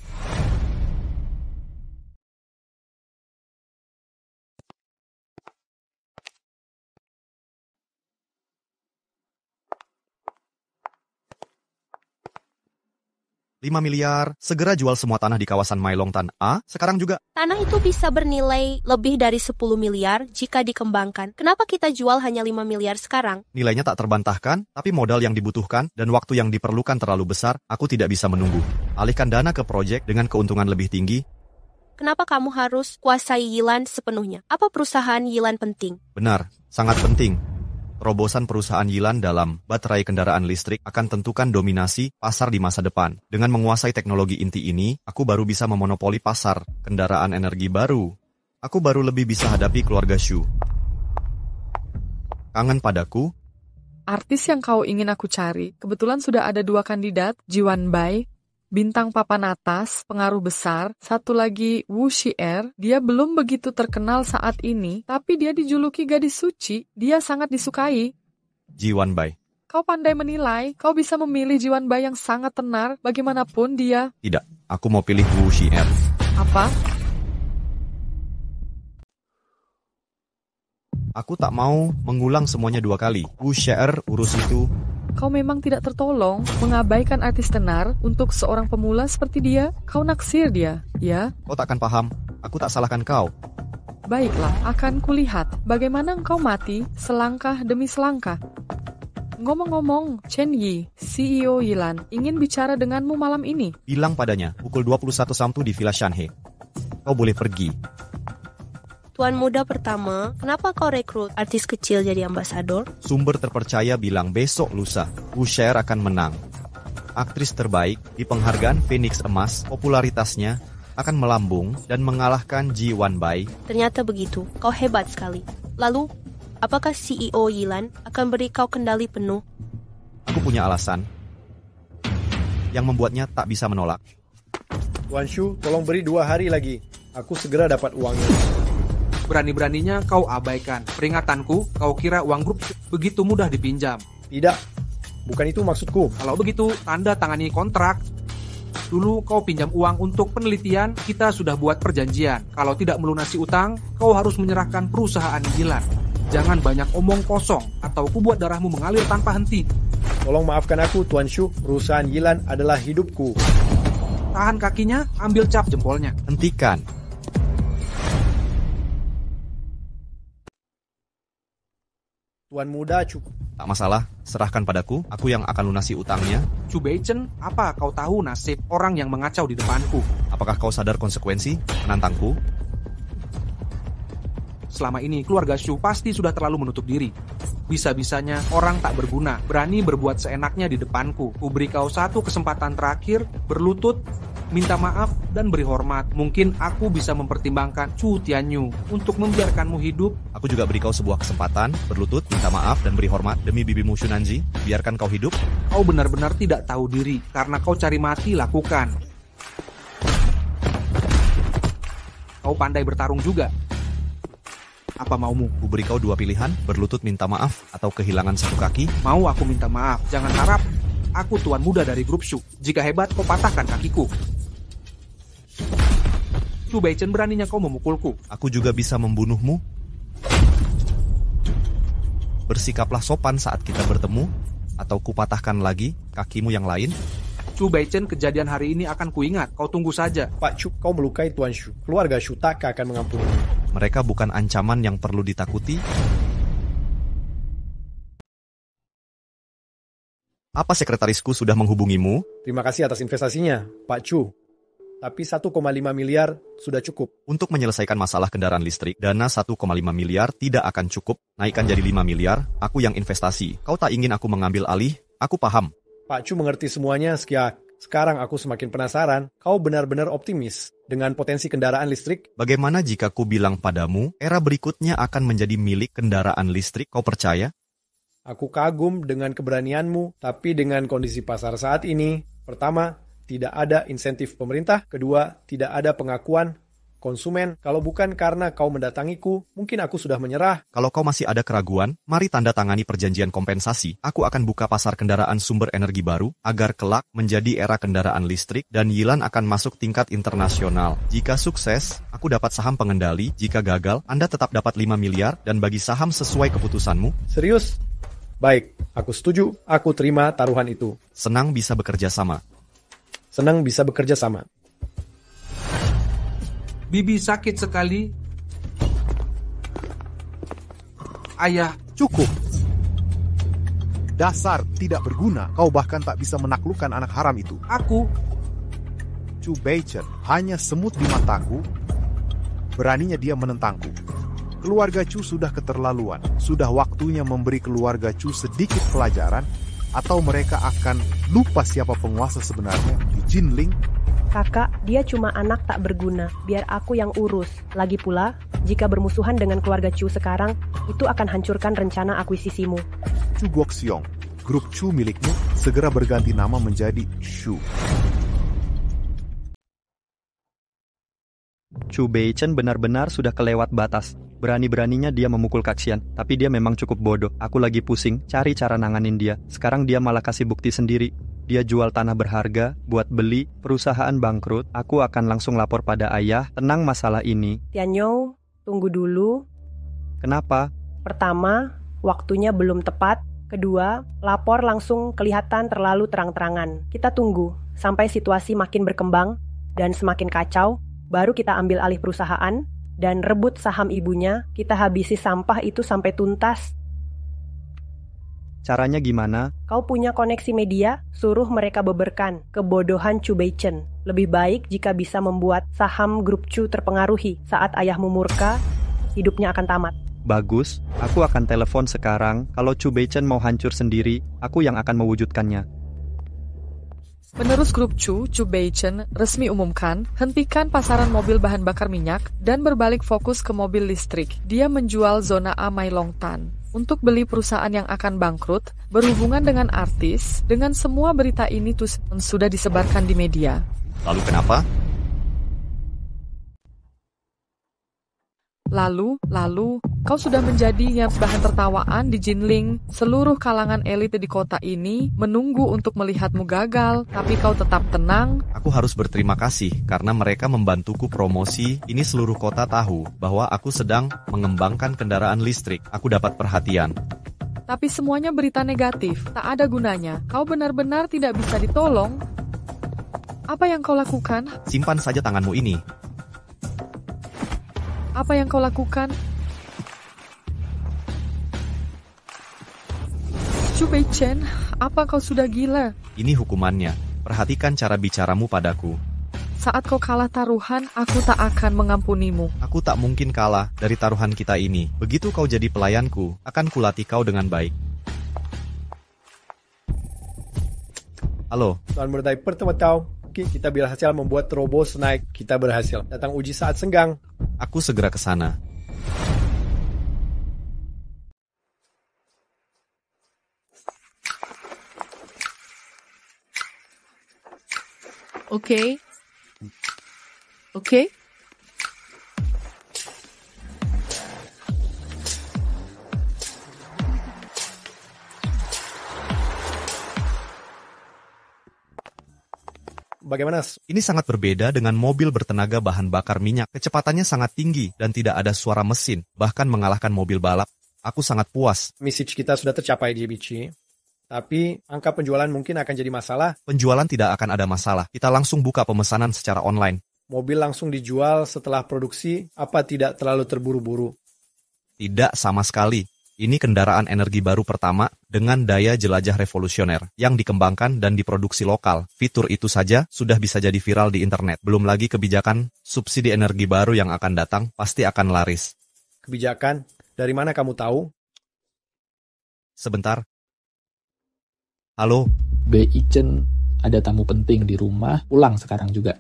$5 miliar, segera jual semua tanah di kawasan Mailongtan. Sekarang juga. Tanah itu bisa bernilai lebih dari 10 miliar jika dikembangkan. Kenapa kita jual hanya 5 miliar sekarang? Nilainya tak terbantahkan, tapi modal yang dibutuhkan dan waktu yang diperlukan terlalu besar, aku tidak bisa menunggu. Alihkan dana ke proyek dengan keuntungan lebih tinggi. Kenapa kamu harus kuasai Yilan sepenuhnya? Apa perusahaan Yilan penting? Benar, sangat penting. Terobosan perusahaan Yilan dalam baterai kendaraan listrik akan tentukan dominasi pasar di masa depan. Dengan menguasai teknologi inti ini, aku baru bisa memonopoli pasar kendaraan energi baru. Aku baru lebih bisa hadapi keluarga Xu. Kangen padaku? Artis yang kau ingin aku cari, kebetulan sudah ada 2 kandidat, Ji Wanbai, bintang papan atas, pengaruh besar, satu lagi Wu Xier, dia belum begitu terkenal saat ini, tapi dia dijuluki gadis suci, dia sangat disukai. Ji Wanbai. Kau pandai menilai, kau bisa memilih Ji Wanbai yang sangat tenar, bagaimanapun dia. Tidak, aku mau pilih Wu Xier. Apa? Aku tak mau mengulang semuanya 2 kali. Wu Xier urus itu. Kau memang tidak tertolong mengabaikan artis tenar untuk seorang pemula seperti dia. Kau naksir dia, ya? Kau takkan paham. Aku tak salahkan kau. Baiklah, akan kulihat bagaimana engkau mati selangkah demi selangkah. Ngomong-ngomong, Chen Yi, CEO Yilan, ingin bicara denganmu malam ini. Bilang padanya, pukul 21 Sabtu di Villa Shanhe. Kau boleh pergi. Tuan muda pertama, kenapa kau rekrut artis kecil jadi ambasador? Sumber terpercaya bilang besok lusa, Wu Xier akan menang. Aktris terbaik di penghargaan Phoenix Emas, popularitasnya akan melambung dan mengalahkan Ji Wanbai. Ternyata begitu, kau hebat sekali. Lalu, apakah CEO Yilan akan beri kau kendali penuh? Aku punya alasan yang membuatnya tak bisa menolak. Tuan Xu, tolong beri 2 hari lagi. Aku segera dapat uangnya. Berani-beraninya kau abaikan. Peringatanku, kau kira uang grup begitu mudah dipinjam. Tidak, bukan itu maksudku. Kalau begitu, tanda tangani kontrak. Dulu kau pinjam uang untuk penelitian, kita sudah buat perjanjian. Kalau tidak melunasi utang, kau harus menyerahkan perusahaan Yilan. Jangan banyak omong kosong, atau ku buat darahmu mengalir tanpa henti. Tolong maafkan aku, Tuan Xu. Perusahaan Yilan adalah hidupku. Tahan kakinya, ambil cap jempolnya. Hentikan. Tuan muda cukup. Tak masalah, serahkan padaku, aku yang akan lunasi utangnya. Chu Beichen, apa kau tahu nasib orang yang mengacau di depanku? Apakah kau sadar konsekuensi menantangku? Selama ini keluarga Xu pasti sudah terlalu menutup diri. Bisa-bisanya orang tak berguna, berani berbuat seenaknya di depanku. Ku beri kau 1 kesempatan terakhir, berlutut, minta maaf, dan beri hormat. Mungkin aku bisa mempertimbangkan Chu Tianyu untuk membiarkanmu hidup. Aku juga beri kau sebuah kesempatan, berlutut, minta maaf, dan beri hormat demi bibimu Shunanji. Biarkan kau hidup. Kau benar-benar tidak tahu diri, karena kau cari mati, lakukan. Kau pandai bertarung juga. Apa maumu? Ku beri kau 2 pilihan, berlutut minta maaf, atau kehilangan 1 kaki. Mau aku minta maaf, jangan harap. Aku tuan muda dari grup Xu. Jika hebat, kau patahkan kakiku. Chu Beichen, beraninya kau memukulku. Aku juga bisa membunuhmu. Bersikaplah sopan saat kita bertemu, atau ku patahkan lagi kakimu yang lain. Chu Baichen, kejadian hari ini akan kuingat. Kau tunggu saja. Pak Chu, kau melukai Tuan Shu. Keluarga Shu tak akan mengampuni. Mereka bukan ancaman yang perlu ditakuti. Apa sekretarisku sudah menghubungimu? Terima kasih atas investasinya, Pak Chu. Tapi 1,5 miliar sudah cukup. Untuk menyelesaikan masalah kendaraan listrik, dana 1,5 miliar tidak akan cukup. Naikkan jadi 5 miliar, aku yang investasi. Kau tak ingin aku mengambil alih? Aku paham. Pak Chu mengerti semuanya, Skiak. Sekarang aku semakin penasaran, kau benar-benar optimis dengan potensi kendaraan listrik? Bagaimana jika ku bilang padamu, era berikutnya akan menjadi milik kendaraan listrik, kau percaya? Aku kagum dengan keberanianmu, tapi dengan kondisi pasar saat ini, pertama, tidak ada insentif pemerintah. Kedua, tidak ada pengakuan konsumen. Kalau bukan karena kau mendatangiku, mungkin aku sudah menyerah. Kalau kau masih ada keraguan, mari tanda tangani perjanjian kompensasi. Aku akan buka pasar kendaraan sumber energi baru, agar kelak menjadi era kendaraan listrik, dan Yilan akan masuk tingkat internasional. Jika sukses, aku dapat saham pengendali. Jika gagal, Anda tetap dapat 5 miliar, dan bagi saham sesuai keputusanmu. Serius? Baik, aku setuju. Aku terima taruhan itu. Senang bisa bekerja sama. Senang bisa bekerja sama. Bibi sakit sekali. Ayah, cukup. Dasar tidak berguna. Kau bahkan tak bisa menaklukkan anak haram itu. Aku. Chu Baichen hanya semut di mataku. Beraninya dia menentangku. Keluarga Chu sudah keterlaluan. Sudah waktunya memberi keluarga Chu sedikit pelajaran. Atau mereka akan lupa siapa penguasa sebenarnya di Jinling. Kakak, dia cuma anak tak berguna. Biar aku yang urus. Lagi pula, jika bermusuhan dengan keluarga Chu sekarang, itu akan hancurkan rencana akuisisimu. Chu Guoxiong, grup Chu milikmu segera berganti nama menjadi Shu. Chu Baichen benar-benar sudah kelewat batas. Berani-beraninya dia memukul Kaxian, tapi dia memang cukup bodoh. Aku lagi pusing, cari cara nanganin dia. Sekarang dia malah kasih bukti sendiri. Dia jual tanah berharga, buat beli, perusahaan bangkrut. Aku akan langsung lapor pada ayah, tenang masalah ini. Tianyou, tunggu dulu. Kenapa? Pertama, waktunya belum tepat. Kedua, lapor langsung kelihatan terlalu terang-terangan. Kita tunggu sampai situasi makin berkembang dan semakin kacau, baru kita ambil alih perusahaan dan rebut saham ibunya. Kita habisi sampah itu sampai tuntas. Caranya gimana? Kau punya koneksi media, suruh mereka beberkan kebodohan Chu Baichen. Lebih baik jika bisa membuat saham grup Chu terpengaruhi. Saat ayahmu murka, hidupnya akan tamat. Bagus, aku akan telepon sekarang. Kalau Chu Baichen mau hancur sendiri, aku yang akan mewujudkannya. Penerus grup Chu Baichen resmi umumkan hentikan pasaran mobil bahan bakar minyak dan berbalik fokus ke mobil listrik. Dia menjual zona A Mailongtan untuk beli perusahaan yang akan bangkrut, berhubungan dengan artis. Dengan semua berita ini sudah disebarkan di media. Lalu kenapa? Lalu, kau sudah menjadi bahan tertawaan di Jinling. Seluruh kalangan elit di kota ini menunggu untuk melihatmu gagal, tapi kau tetap tenang. Aku harus berterima kasih karena mereka membantuku promosi. Ini seluruh kota tahu bahwa aku sedang mengembangkan kendaraan listrik. Aku dapat perhatian. Tapi semuanya berita negatif, tak ada gunanya. Kau benar-benar tidak bisa ditolong. Apa yang kau lakukan? Simpan saja tanganmu ini. Apa yang kau lakukan? Chu Baichen, apa kau sudah gila? Ini hukumannya. Perhatikan cara bicaramu padaku. Saat kau kalah taruhan, aku tak akan mengampunimu. Aku tak mungkin kalah dari taruhan kita ini. Begitu kau jadi pelayanku, akan kulatih kau dengan baik. Halo. Tuan Muda pertama tahu. Kita berhasil membuat terobos naik. Kita berhasil. Datang uji saat senggang. Aku segera ke sana. Oke. Bagaimana? Ini sangat berbeda dengan mobil bertenaga bahan bakar minyak. Kecepatannya sangat tinggi dan tidak ada suara mesin, bahkan mengalahkan mobil balap. Aku sangat puas. Misi kita sudah tercapai, JBC. Tapi angka penjualan mungkin akan jadi masalah. Penjualan tidak akan ada masalah. Kita langsung buka pemesanan secara online. Mobil langsung dijual setelah produksi, apa tidak terlalu terburu-buru? Tidak sama sekali. Ini kendaraan energi baru pertama dengan daya jelajah revolusioner yang dikembangkan dan diproduksi lokal. Fitur itu saja sudah bisa jadi viral di internet. Belum lagi kebijakan subsidi energi baru yang akan datang pasti akan laris. Kebijakan? Dari mana kamu tahu? Sebentar. Halo? Beichen, ada tamu penting di rumah, pulang sekarang juga.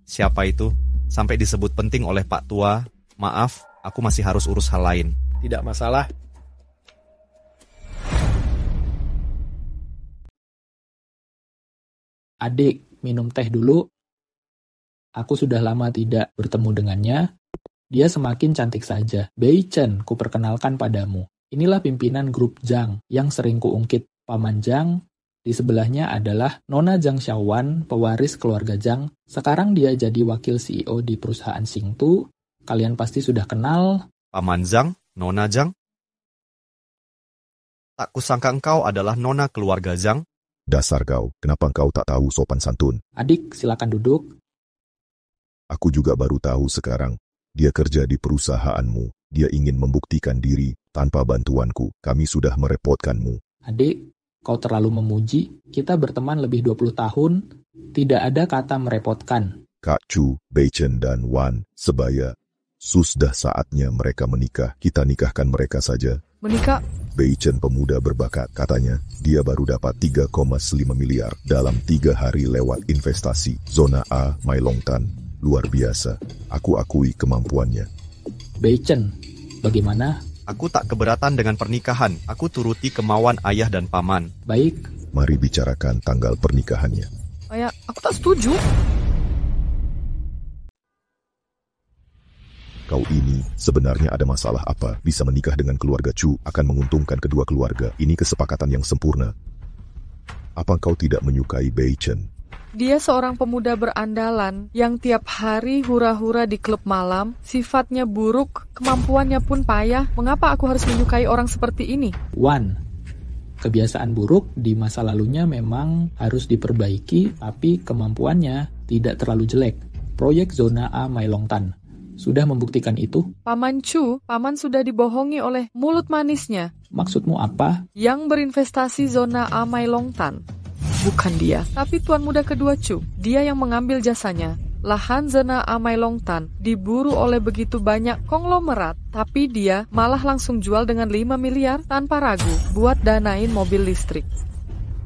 Siapa itu? Sampai disebut penting oleh Pak Tua. Maaf, aku masih harus urus hal lain. Tidak masalah. Adik, minum teh dulu. Aku sudah lama tidak bertemu dengannya. Dia semakin cantik saja. Beichen, kuperkenalkan padamu. Inilah pimpinan grup Zhang yang sering kuungkit. Paman Zhang, di sebelahnya adalah Nona Zhang Xiaowan, pewaris keluarga Zhang. Sekarang dia jadi wakil CEO di perusahaan Xingtu. Kalian pasti sudah kenal. Paman Zhang, Nona Zhang. Tak kusangka engkau adalah Nona keluarga Zhang. Dasar kau, kenapa engkau tak tahu sopan santun? Adik, silakan duduk. Aku juga baru tahu sekarang. Dia kerja di perusahaanmu. Dia ingin membuktikan diri. Tanpa bantuanku, kami sudah merepotkanmu. Adik, kau terlalu memuji. Kita berteman lebih 20 tahun. Tidak ada kata merepotkan. Kak Chu, Beichen dan Wan, sebaya. Sudah saatnya mereka menikah. Kita nikahkan mereka saja. Menikah? Beichen pemuda berbakat, katanya. Dia baru dapat 3,5 miliar dalam 3 hari lewat investasi. Zona A, Mailongtan. Luar biasa. Aku akui kemampuannya. Beichen, bagaimana? Aku tak keberatan dengan pernikahan. Aku turuti kemauan ayah dan paman. Baik. Mari bicarakan tanggal pernikahannya. Ayah, aku tak setuju. Kau ini sebenarnya ada masalah apa? Bisa menikah dengan keluarga Chu akan menguntungkan kedua keluarga. Ini kesepakatan yang sempurna. Apa kau tidak menyukai Beichen? Dia seorang pemuda berandalan yang tiap hari hura-hura di klub malam. Sifatnya buruk, kemampuannya pun payah. Mengapa aku harus menyukai orang seperti ini? Wan, kebiasaan buruk di masa lalunya memang harus diperbaiki, tapi kemampuannya tidak terlalu jelek. Proyek Zona A Mailongtan sudah membuktikan itu. Paman Chu, paman sudah dibohongi oleh mulut manisnya. Maksudmu apa? Yang berinvestasi Zona A Mailongtan. Bukan dia, tapi tuan muda kedua Chu. Dia yang mengambil jasanya. Lahan Zona A Mailongtan diburu oleh begitu banyak konglomerat, tapi dia malah langsung jual dengan 5 miliar tanpa ragu buat danain mobil listrik.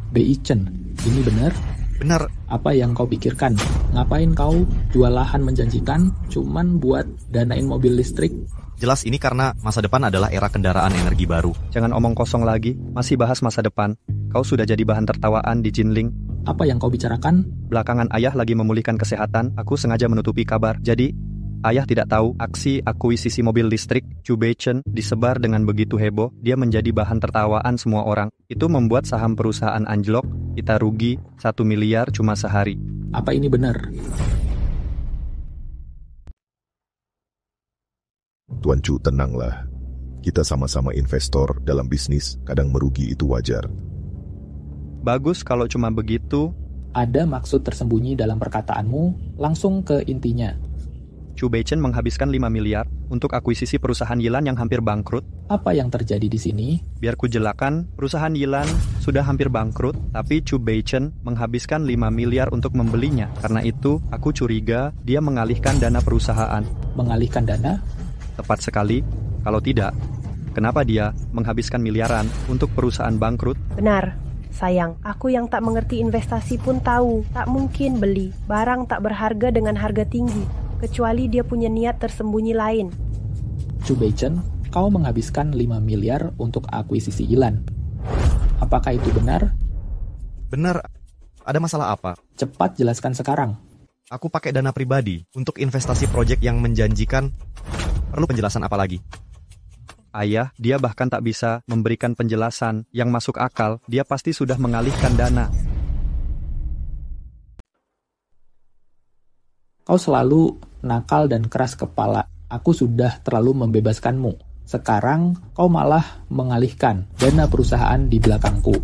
Beichen, ini benar? Benar. Apa yang kau pikirkan? Ngapain kau jual lahan menjanjikan cuman buat danain mobil listrik? Jelas ini karena masa depan adalah era kendaraan energi baru. Jangan omong kosong lagi, masih bahas masa depan. Kau sudah jadi bahan tertawaan di Jinling. Apa yang kau bicarakan? Belakangan ayah lagi memulihkan kesehatan, aku sengaja menutupi kabar. Jadi, ayah tidak tahu aksi akuisisi mobil listrik Chu Beichen disebar dengan begitu heboh, dia menjadi bahan tertawaan semua orang. Itu membuat saham perusahaan anjlok, kita rugi 1 miliar cuma sehari. Apa ini benar? Tuan Chu, tenanglah. Kita sama-sama investor dalam bisnis, kadang merugi itu wajar. Bagus kalau cuma begitu. Ada maksud tersembunyi dalam perkataanmu, langsung ke intinya. Chu Beichen menghabiskan 5 miliar untuk akuisisi perusahaan Yilan yang hampir bangkrut. Apa yang terjadi di sini? Biar ku jelakan, perusahaan Yilan sudah hampir bangkrut, tapi Chu Beichen menghabiskan 5 miliar untuk membelinya. Karena itu, aku curiga dia mengalihkan dana perusahaan. Mengalihkan dana? Tepat sekali. Kalau tidak, kenapa dia menghabiskan miliaran untuk perusahaan bangkrut? Benar. Sayang, aku yang tak mengerti investasi pun tahu, tak mungkin beli barang tak berharga dengan harga tinggi, kecuali dia punya niat tersembunyi lain. Chu Beichen, kau menghabiskan 5 miliar untuk akuisisi Yilan. Apakah itu benar? Benar. Ada masalah apa? Cepat jelaskan sekarang. Aku pakai dana pribadi untuk investasi proyek yang menjanjikan. Perlu penjelasan apa lagi? Ayah, dia bahkan tak bisa memberikan penjelasan yang masuk akal. Dia pasti sudah mengalihkan dana. Kau selalu nakal dan keras kepala. Aku sudah terlalu membebaskanmu. Sekarang kau malah mengalihkan dana perusahaan di belakangku.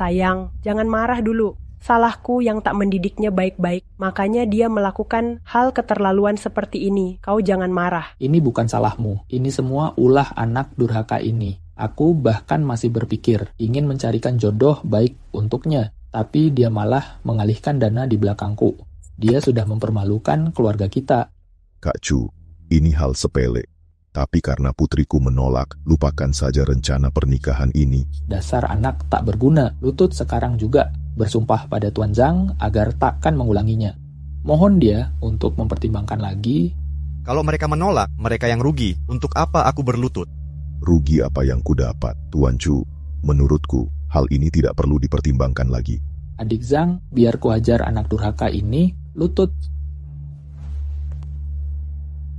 Sayang, jangan marah dulu. Salahku yang tak mendidiknya baik-baik, makanya dia melakukan hal keterlaluan seperti ini. Kau jangan marah. Ini bukan salahmu. Ini semua ulah anak durhaka ini. Aku bahkan masih berpikir ingin mencarikan jodoh baik untuknya, tapi dia malah mengalihkan dana di belakangku. Dia sudah mempermalukan keluarga kita. Kak Chu, ini hal sepele. Tapi karena putriku menolak, lupakan saja rencana pernikahan ini. Dasar anak tak berguna. Lutut sekarang juga bersumpah pada Tuan Zhang agar takkan mengulanginya. Mohon dia untuk mempertimbangkan lagi. Kalau mereka menolak, mereka yang rugi. Untuk apa aku berlutut? Rugi apa yang kudapat, Tuan Chu? Menurutku, hal ini tidak perlu dipertimbangkan lagi. Adik Zhang, biar ku hajar anak durhaka ini, lutut.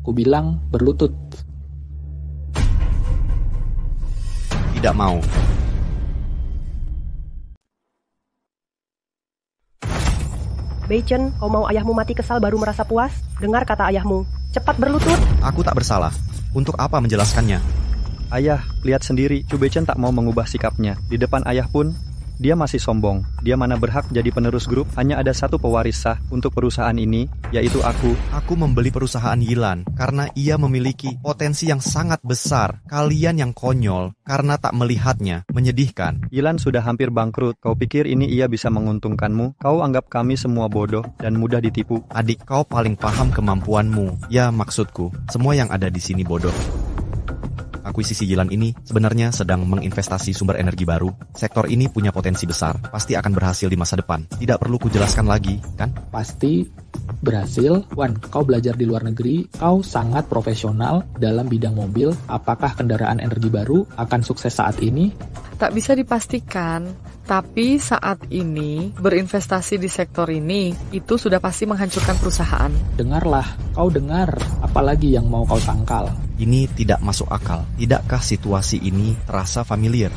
Ku bilang berlutut. Tidak mau. Beichen, kau mau ayahmu mati kesal baru merasa puas? Dengar kata ayahmu. Cepat berlutut. Aku tak bersalah. Untuk apa menjelaskannya? Ayah, lihat sendiri, Chu Beichen tak mau mengubah sikapnya. Di depan ayah pun, dia masih sombong. Dia mana berhak jadi penerus grup, hanya ada satu pewaris sah untuk perusahaan ini, yaitu aku. Aku membeli perusahaan Yilan karena ia memiliki potensi yang sangat besar. Kalian yang konyol karena tak melihatnya, menyedihkan. Yilan sudah hampir bangkrut. Kau pikir ini ia bisa menguntungkanmu? Kau anggap kami semua bodoh dan mudah ditipu. Adik, kau paling paham kemampuanmu. Ya, maksudku, semua yang ada di sini bodoh. Akuisisi Yilan ini sebenarnya sedang menginvestasi sumber energi baru. Sektor ini punya potensi besar, pasti akan berhasil di masa depan. Tidak perlu kujelaskan lagi, kan? Pasti berhasil. Wan, kau belajar di luar negeri, kau sangat profesional dalam bidang mobil. Apakah kendaraan energi baru akan sukses saat ini? Tak bisa dipastikan, tapi saat ini berinvestasi di sektor ini itu sudah pasti menghancurkan perusahaan. Dengarlah, kau dengar, apalagi yang mau kau sangkal. Ini tidak masuk akal. Tidakkah situasi ini terasa familiar?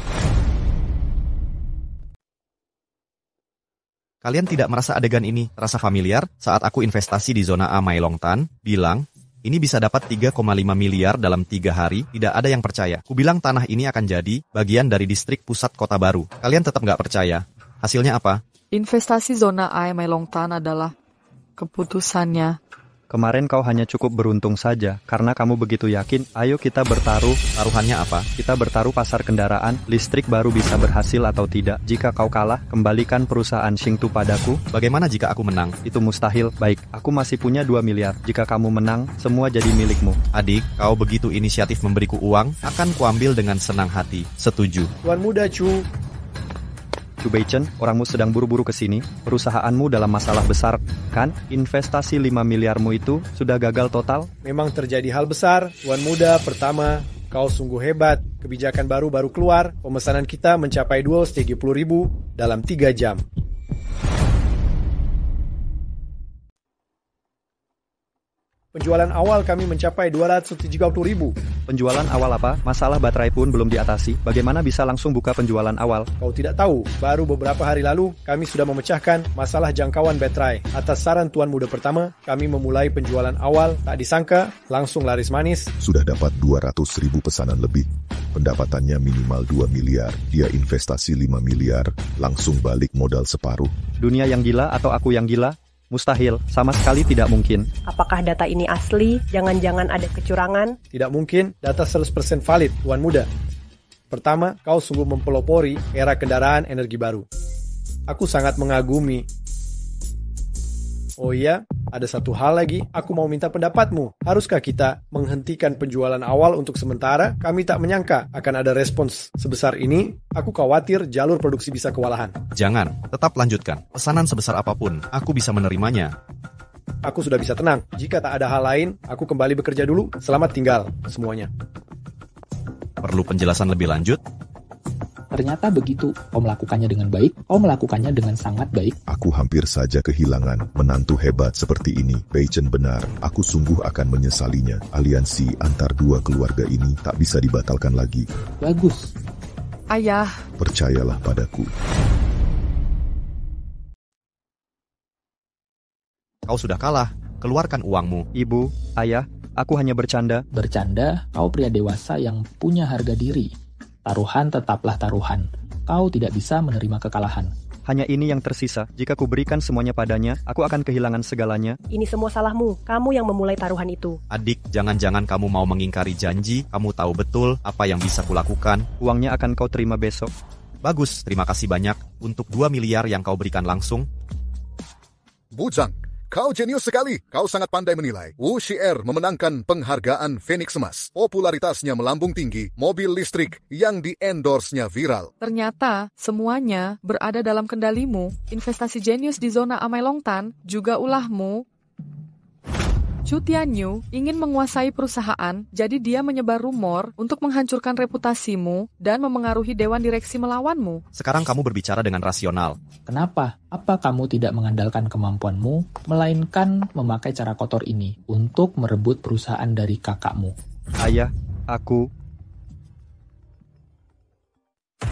Kalian tidak merasa adegan ini terasa familiar saat aku investasi di zona A Mailongtan, bilang, ini bisa dapat 3,5 miliar dalam 3 hari, tidak ada yang percaya. Ku bilang tanah ini akan jadi bagian dari distrik pusat kota baru. Kalian tetap nggak percaya. Hasilnya apa? Investasi zona A Mailongtan adalah keputusannya. Kemarin kau hanya cukup beruntung saja, karena kamu begitu yakin, ayo kita bertaruh. Taruhannya apa? Kita bertaruh pasar kendaraan, listrik baru bisa berhasil atau tidak. Jika kau kalah, kembalikan perusahaan Xingtu padaku. Bagaimana jika aku menang? Itu mustahil. Baik, aku masih punya 2 miliar. Jika kamu menang, semua jadi milikmu. Adik, kau begitu inisiatif memberiku uang, akan kuambil dengan senang hati. Setuju. Tuan muda, Chu. Chu Beichen, orangmu sedang buru-buru ke sini. Perusahaanmu dalam masalah besar, kan? Investasi 5 miliarmu itu sudah gagal total. Memang terjadi hal besar. Tuan muda, pertama, kau sungguh hebat. Kebijakan baru keluar. Pemesanan kita mencapai 230.000 dalam 3 jam. Penjualan awal kami mencapai 230.000. Penjualan awal apa? Masalah baterai pun belum diatasi. Bagaimana bisa langsung buka penjualan awal? Kau tidak tahu, baru beberapa hari lalu kami sudah memecahkan masalah jangkauan baterai. Atas saran Tuan Muda pertama, kami memulai penjualan awal. Tak disangka, langsung laris manis. Sudah dapat 200.000 pesanan lebih. Pendapatannya minimal 2 miliar. Dia investasi 5 miliar, langsung balik modal separuh. Dunia yang gila atau aku yang gila? Mustahil, sama sekali tidak mungkin. Apakah data ini asli? Jangan-jangan ada kecurangan? Tidak mungkin, data 100% valid, Tuan Muda. Pertama, kau sungguh mempelopori era kendaraan energi baru. Aku sangat mengagumi. Oh iya, ada satu hal lagi, aku mau minta pendapatmu. Haruskah kita menghentikan penjualan awal untuk sementara? Kami tak menyangka akan ada respons sebesar ini. Aku khawatir jalur produksi bisa kewalahan. Jangan, tetap lanjutkan. Pesanan sebesar apapun, aku bisa menerimanya. Aku sudah bisa tenang. Jika tak ada hal lain, aku kembali bekerja dulu. Selamat tinggal semuanya. Perlu penjelasan lebih lanjut? Ternyata begitu, kau melakukannya dengan baik, kau melakukannya dengan sangat baik. Aku hampir saja kehilangan menantu hebat seperti ini. Beichen benar, aku sungguh akan menyesalinya. Aliansi antar dua keluarga ini tak bisa dibatalkan lagi. Bagus. Ayah. Percayalah padaku. Kau sudah kalah, keluarkan uangmu. Ibu, ayah, aku hanya bercanda. Bercanda, kau pria dewasa yang punya harga diri. Taruhan tetaplah taruhan. kau tidak bisa menerima kekalahan. Hanya ini yang tersisa. Jika kuberikan semuanya padanya, aku akan kehilangan segalanya. Ini semua salahmu. Kamu yang memulai taruhan itu. Adik, jangan-jangan kamu mau mengingkari janji. Kamu tahu betul apa yang bisa kulakukan. Uangnya akan kau terima besok. Bagus, terima kasih banyak untuk 2 miliar yang kau berikan langsung. Bujang, kau jenius sekali. Kau sangat pandai menilai. Wu Shi'er memenangkan penghargaan Phoenix Emas. Popularitasnya melambung tinggi. Mobil listrik yang di-endorse-nya viral. Ternyata semuanya berada dalam kendalimu. Investasi jenius di zona Amailongtan juga ulahmu. Chu Tianyu ingin menguasai perusahaan, jadi dia menyebar rumor untuk menghancurkan reputasimu dan memengaruhi dewan direksi melawanmu. Sekarang kamu berbicara dengan rasional. Kenapa? Apa kamu tidak mengandalkan kemampuanmu, melainkan memakai cara kotor ini untuk merebut perusahaan dari kakakmu? Ayah, aku...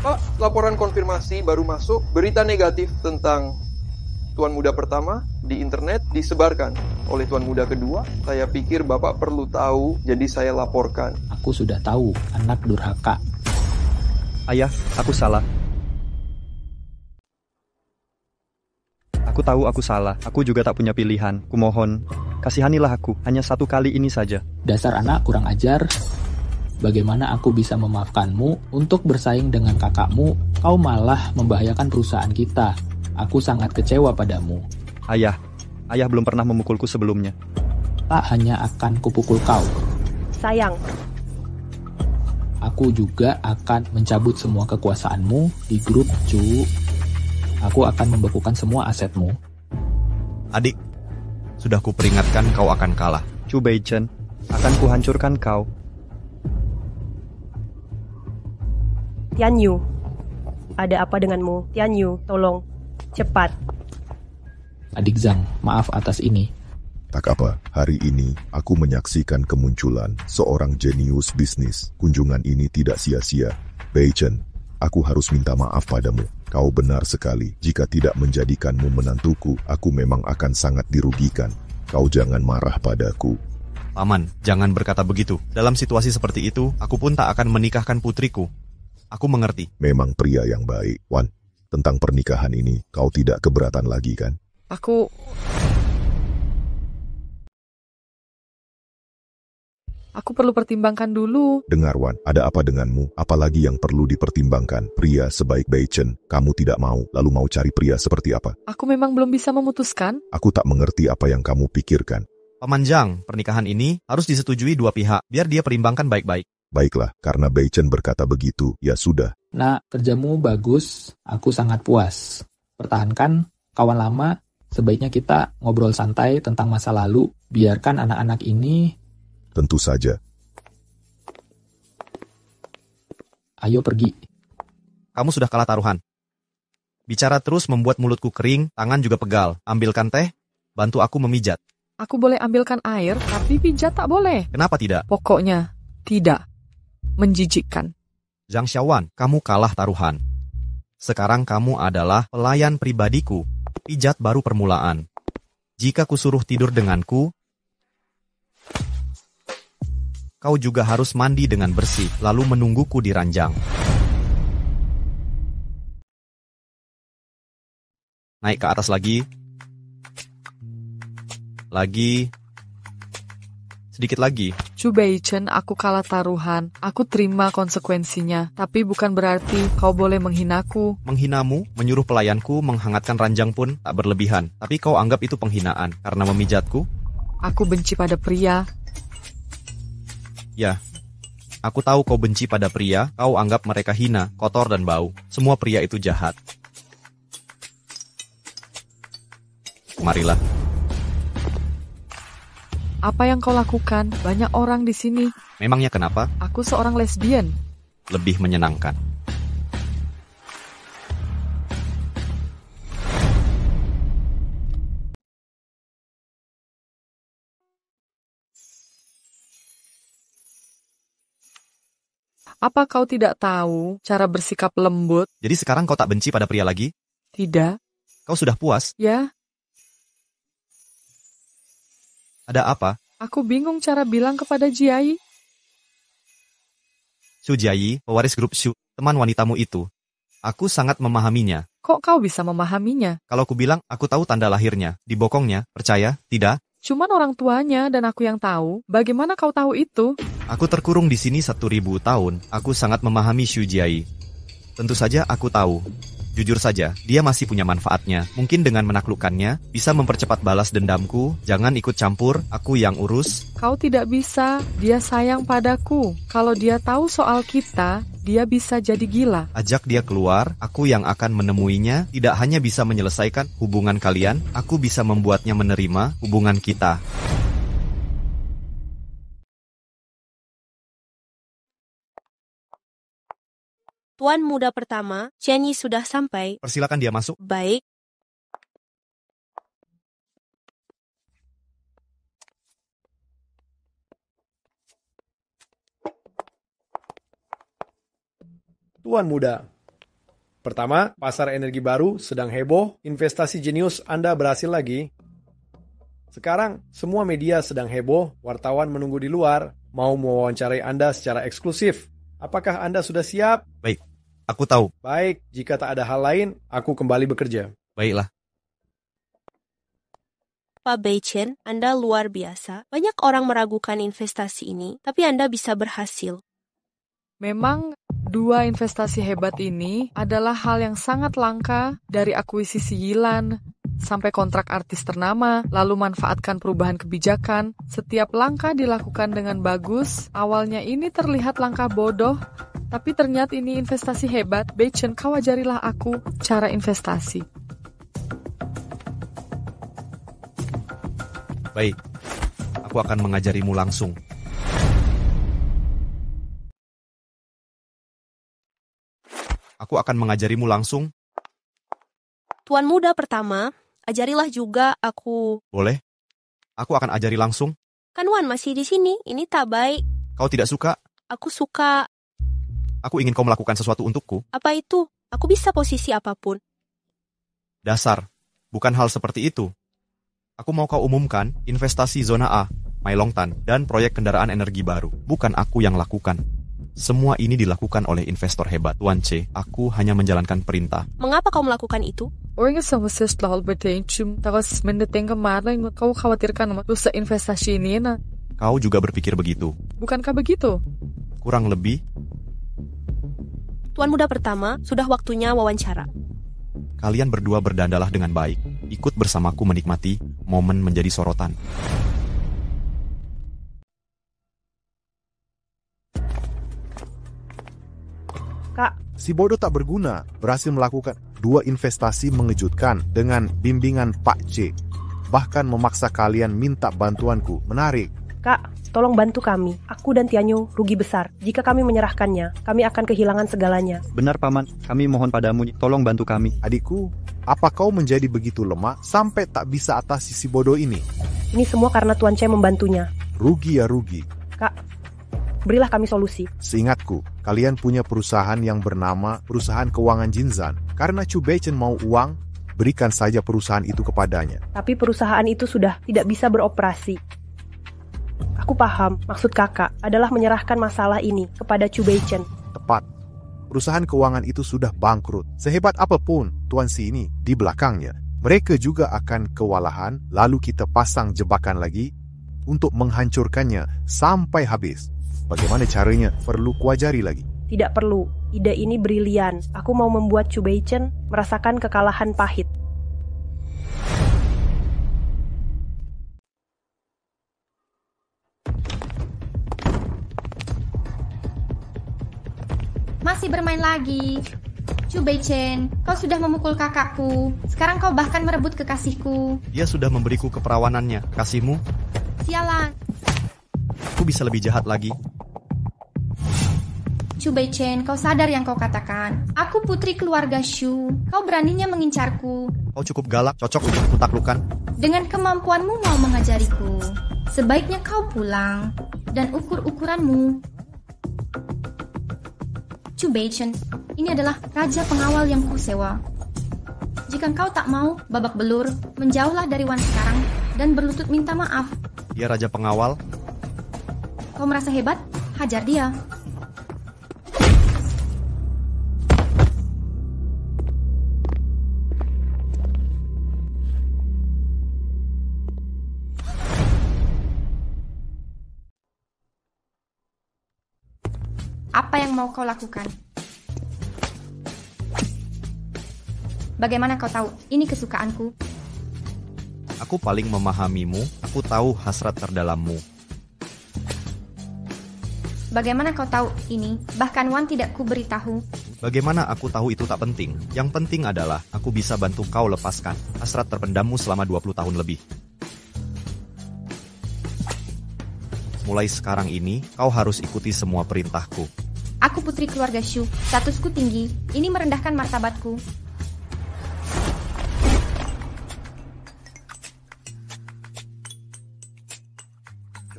Pak, laporan konfirmasi baru masuk. Berita negatif tentang Tuan Muda pertama di internet disebarkan oleh Tuan Muda kedua. Saya pikir Bapak perlu tahu, jadi saya laporkan. Aku sudah tahu, anak durhaka. Ayah, aku salah. Aku tahu aku salah. Aku juga tak punya pilihan. Kumohon, kasihanilah aku. Hanya 1 kali ini saja. Dasar anak kurang ajar. Bagaimana aku bisa memaafkanmu untuk bersaing dengan kakakmu? Kau malah membahayakan perusahaan kita. Aku sangat kecewa padamu. Ayah belum pernah memukulku sebelumnya. Tak hanya akan kupukul kau. Sayang. Aku juga akan mencabut semua kekuasaanmu di grup Chu. Aku akan membekukan semua asetmu. Adik, sudah kuperingatkan kau akan kalah. Chu Beichen, akan kuhancurkan kau. Tianyu, ada apa denganmu? Tianyu, tolong. Cepat. Adik Zhang, maaf atas ini. Tak apa, hari ini aku menyaksikan kemunculan seorang jenius bisnis. Kunjungan ini tidak sia-sia. Beichen, aku harus minta maaf padamu. Kau benar sekali. Jika tidak menjadikanmu menantuku, aku memang akan sangat dirugikan. Kau jangan marah padaku. Paman, jangan berkata begitu. Dalam situasi seperti itu, aku pun tak akan menikahkan putriku. Aku mengerti. Memang pria yang baik, Wan. Tentang pernikahan ini, kau tidak keberatan lagi kan? Aku perlu pertimbangkan dulu. Dengar Wan, ada apa denganmu? Apalagi yang perlu dipertimbangkan? Pria sebaik Beichen, kamu tidak mau, lalu mau cari pria seperti apa? Aku memang belum bisa memutuskan. Aku tak mengerti apa yang kamu pikirkan. Paman Zhang, pernikahan ini harus disetujui 2 pihak, biar dia perimbangkan baik-baik. Baiklah, karena Beichen berkata begitu, ya sudah. Nah, kerjamu bagus. Aku sangat puas. Pertahankan, kawan lama. Sebaiknya kita ngobrol santai tentang masa lalu. Biarkan anak-anak ini... Tentu saja. Ayo pergi. Kamu sudah kalah taruhan. Bicara terus membuat mulutku kering, tangan juga pegal. Ambilkan teh, bantu aku memijat. Aku boleh ambilkan air, tapi pijat tak boleh. Kenapa tidak? Pokoknya, tidak. Menjijikkan. Zhang Xiaowan, kamu kalah taruhan. Sekarang kamu adalah pelayan pribadiku. Pijat baru permulaan. Jika kusuruh tidur denganku, kau juga harus mandi dengan bersih, lalu menungguku di ranjang. Naik ke atas lagi. Lagi. Sedikit lagi. Chu Beichen, aku kalah taruhan. Aku terima konsekuensinya. Tapi bukan berarti kau boleh menghinaku. Menghinamu, menyuruh pelayanku menghangatkan ranjang pun tak berlebihan. Tapi kau anggap itu penghinaan karena memijatku? Aku benci pada pria. Ya, aku tahu kau benci pada pria. Kau anggap mereka hina, kotor dan bau. Semua pria itu jahat. Marilah. Apa yang kau lakukan? Banyak orang di sini. Memangnya kenapa? Aku seorang lesbian. Lebih menyenangkan. Apa kau tidak tahu cara bersikap lembut? Jadi sekarang kau tak benci pada pria lagi? Tidak. Kau sudah puas? Ya. Ada apa? Aku bingung cara bilang kepada Jiai. Su Jiai, pewaris grup Shu, teman wanitamu itu. Aku sangat memahaminya. Kok kau bisa memahaminya? Kalau ku bilang, aku tahu tanda lahirnya, dibokongnya, percaya, tidak? Cuman orang tuanya dan aku yang tahu. Bagaimana kau tahu itu? Aku terkurung di sini 1000 tahun. Aku sangat memahami Xu Jiai. Tentu saja aku tahu. Jujur saja, dia masih punya manfaatnya. Mungkin dengan menaklukkannya, bisa mempercepat balas dendamku. Jangan ikut campur, aku yang urus. Kau tidak bisa, dia sayang padaku. Kalau dia tahu soal kita, dia bisa jadi gila. Ajak dia keluar, aku yang akan menemuinya. Tidak hanya bisa menyelesaikan hubungan kalian, aku bisa membuatnya menerima hubungan kita. Tuan muda pertama, Qianyi sudah sampai. Persilakan dia masuk. Baik. Tuan muda. Pertama, pasar energi baru sedang heboh, investasi jenius Anda berhasil lagi. Sekarang, semua media sedang heboh, wartawan menunggu di luar, mau mewawancarai Anda secara eksklusif. Apakah Anda sudah siap? Baik, aku tahu. Baik, jika tak ada hal lain, aku kembali bekerja. Baiklah. Pak Beichen, Anda luar biasa. Banyak orang meragukan investasi ini, tapi Anda bisa berhasil. Memang 2 investasi hebat ini adalah hal yang sangat langka, dari akuisisi Yilan sampai kontrak artis ternama, lalu manfaatkan perubahan kebijakan. Setiap langkah dilakukan dengan bagus. Awalnya ini terlihat langkah bodoh, tapi ternyata ini investasi hebat. Beichen, kau ajarilah aku cara investasi. Baik, aku akan mengajarimu langsung. Aku akan mengajarimu langsung. Tuan muda pertama, ajarilah juga aku. Boleh? Aku akan ajari langsung. Kan Wan masih di sini, ini tak baik. Kau tidak suka? Aku suka. Aku ingin kau melakukan sesuatu untukku. Apa itu? Aku bisa posisi apapun. Dasar, bukan hal seperti itu. Aku mau kau umumkan investasi zona A, Mailongtan, dan proyek kendaraan energi baru. Bukan aku yang lakukan. Semua ini dilakukan oleh investor hebat, Tuan C. Aku hanya menjalankan perintah. Mengapa kau melakukan itu? Kau khawatirkan dosa investasi ini, na? Kau juga berpikir begitu. Bukankah begitu? Kurang lebih. Tuan muda pertama, sudah waktunya wawancara. Kalian berdua berdandalah dengan baik. Ikut bersamaku menikmati momen menjadi sorotan. Kak, si bodoh tak berguna, berhasil melakukan 2 investasi mengejutkan dengan bimbingan Pak C. Bahkan memaksa kalian minta bantuanku. Menarik. Kak, tolong bantu kami. Aku dan Tianyu rugi besar. Jika kami menyerahkannya, kami akan kehilangan segalanya. Benar, Paman. Kami mohon padamu, tolong bantu kami. Adikku, apa kau menjadi begitu lemah sampai tak bisa atasi si bodoh ini? Ini semua karena Tuan C membantunya. Rugi ya rugi. Kak, berilah kami solusi. Seingatku, kalian punya perusahaan yang bernama Perusahaan Keuangan Jinzan. Karena Chu Beichen mau uang, berikan saja perusahaan itu kepadanya. Tapi perusahaan itu sudah tidak bisa beroperasi. Aku paham, maksud kakak adalah menyerahkan masalah ini kepada Chu Beichen. Tepat. Perusahaan keuangan itu sudah bangkrut. Sehebat apapun Tuan Si ini di belakangnya, mereka juga akan kewalahan, lalu kita pasang jebakan lagi untuk menghancurkannya sampai habis. Bagaimana caranya? Perlu kuajari lagi. Tidak perlu. Ide ini brilian. Aku mau membuat Chu Beichen merasakan kekalahan pahit. Masih bermain lagi. Chu Beichen, kau sudah memukul kakakku. Sekarang kau bahkan merebut kekasihku. Dia sudah memberiku keperawanannya. Kasihmu? Sialan. Aku bisa lebih jahat lagi. Chu Beichen, kau sadar yang kau katakan. Aku putri keluarga Shu. Kau beraninya mengincarku. Kau cukup galak, cocok untuk kutaklukan. Dengan kemampuanmu mau mengajariku. Sebaiknya kau pulang. Dan ukur-ukuranmu. Chu Beichen, ini adalah raja pengawal yang kusewa. Jika kau tak mau babak belur, menjauhlah dari Wan sekarang dan berlutut minta maaf. Dia raja pengawal. Kau merasa hebat? Hajar dia. Apa yang mau kau lakukan? Bagaimana kau tahu? Ini kesukaanku. Aku paling memahamimu, aku tahu hasrat terdalammu. Bagaimana kau tahu ini? Bahkan Wan tidak ku beritahu. Bagaimana aku tahu itu tak penting. Yang penting adalah aku bisa bantu kau lepaskan hasrat terpendammu selama 20 tahun lebih. Mulai sekarang ini, kau harus ikuti semua perintahku. Aku putri keluarga Shu. Statusku tinggi. Ini merendahkan martabatku.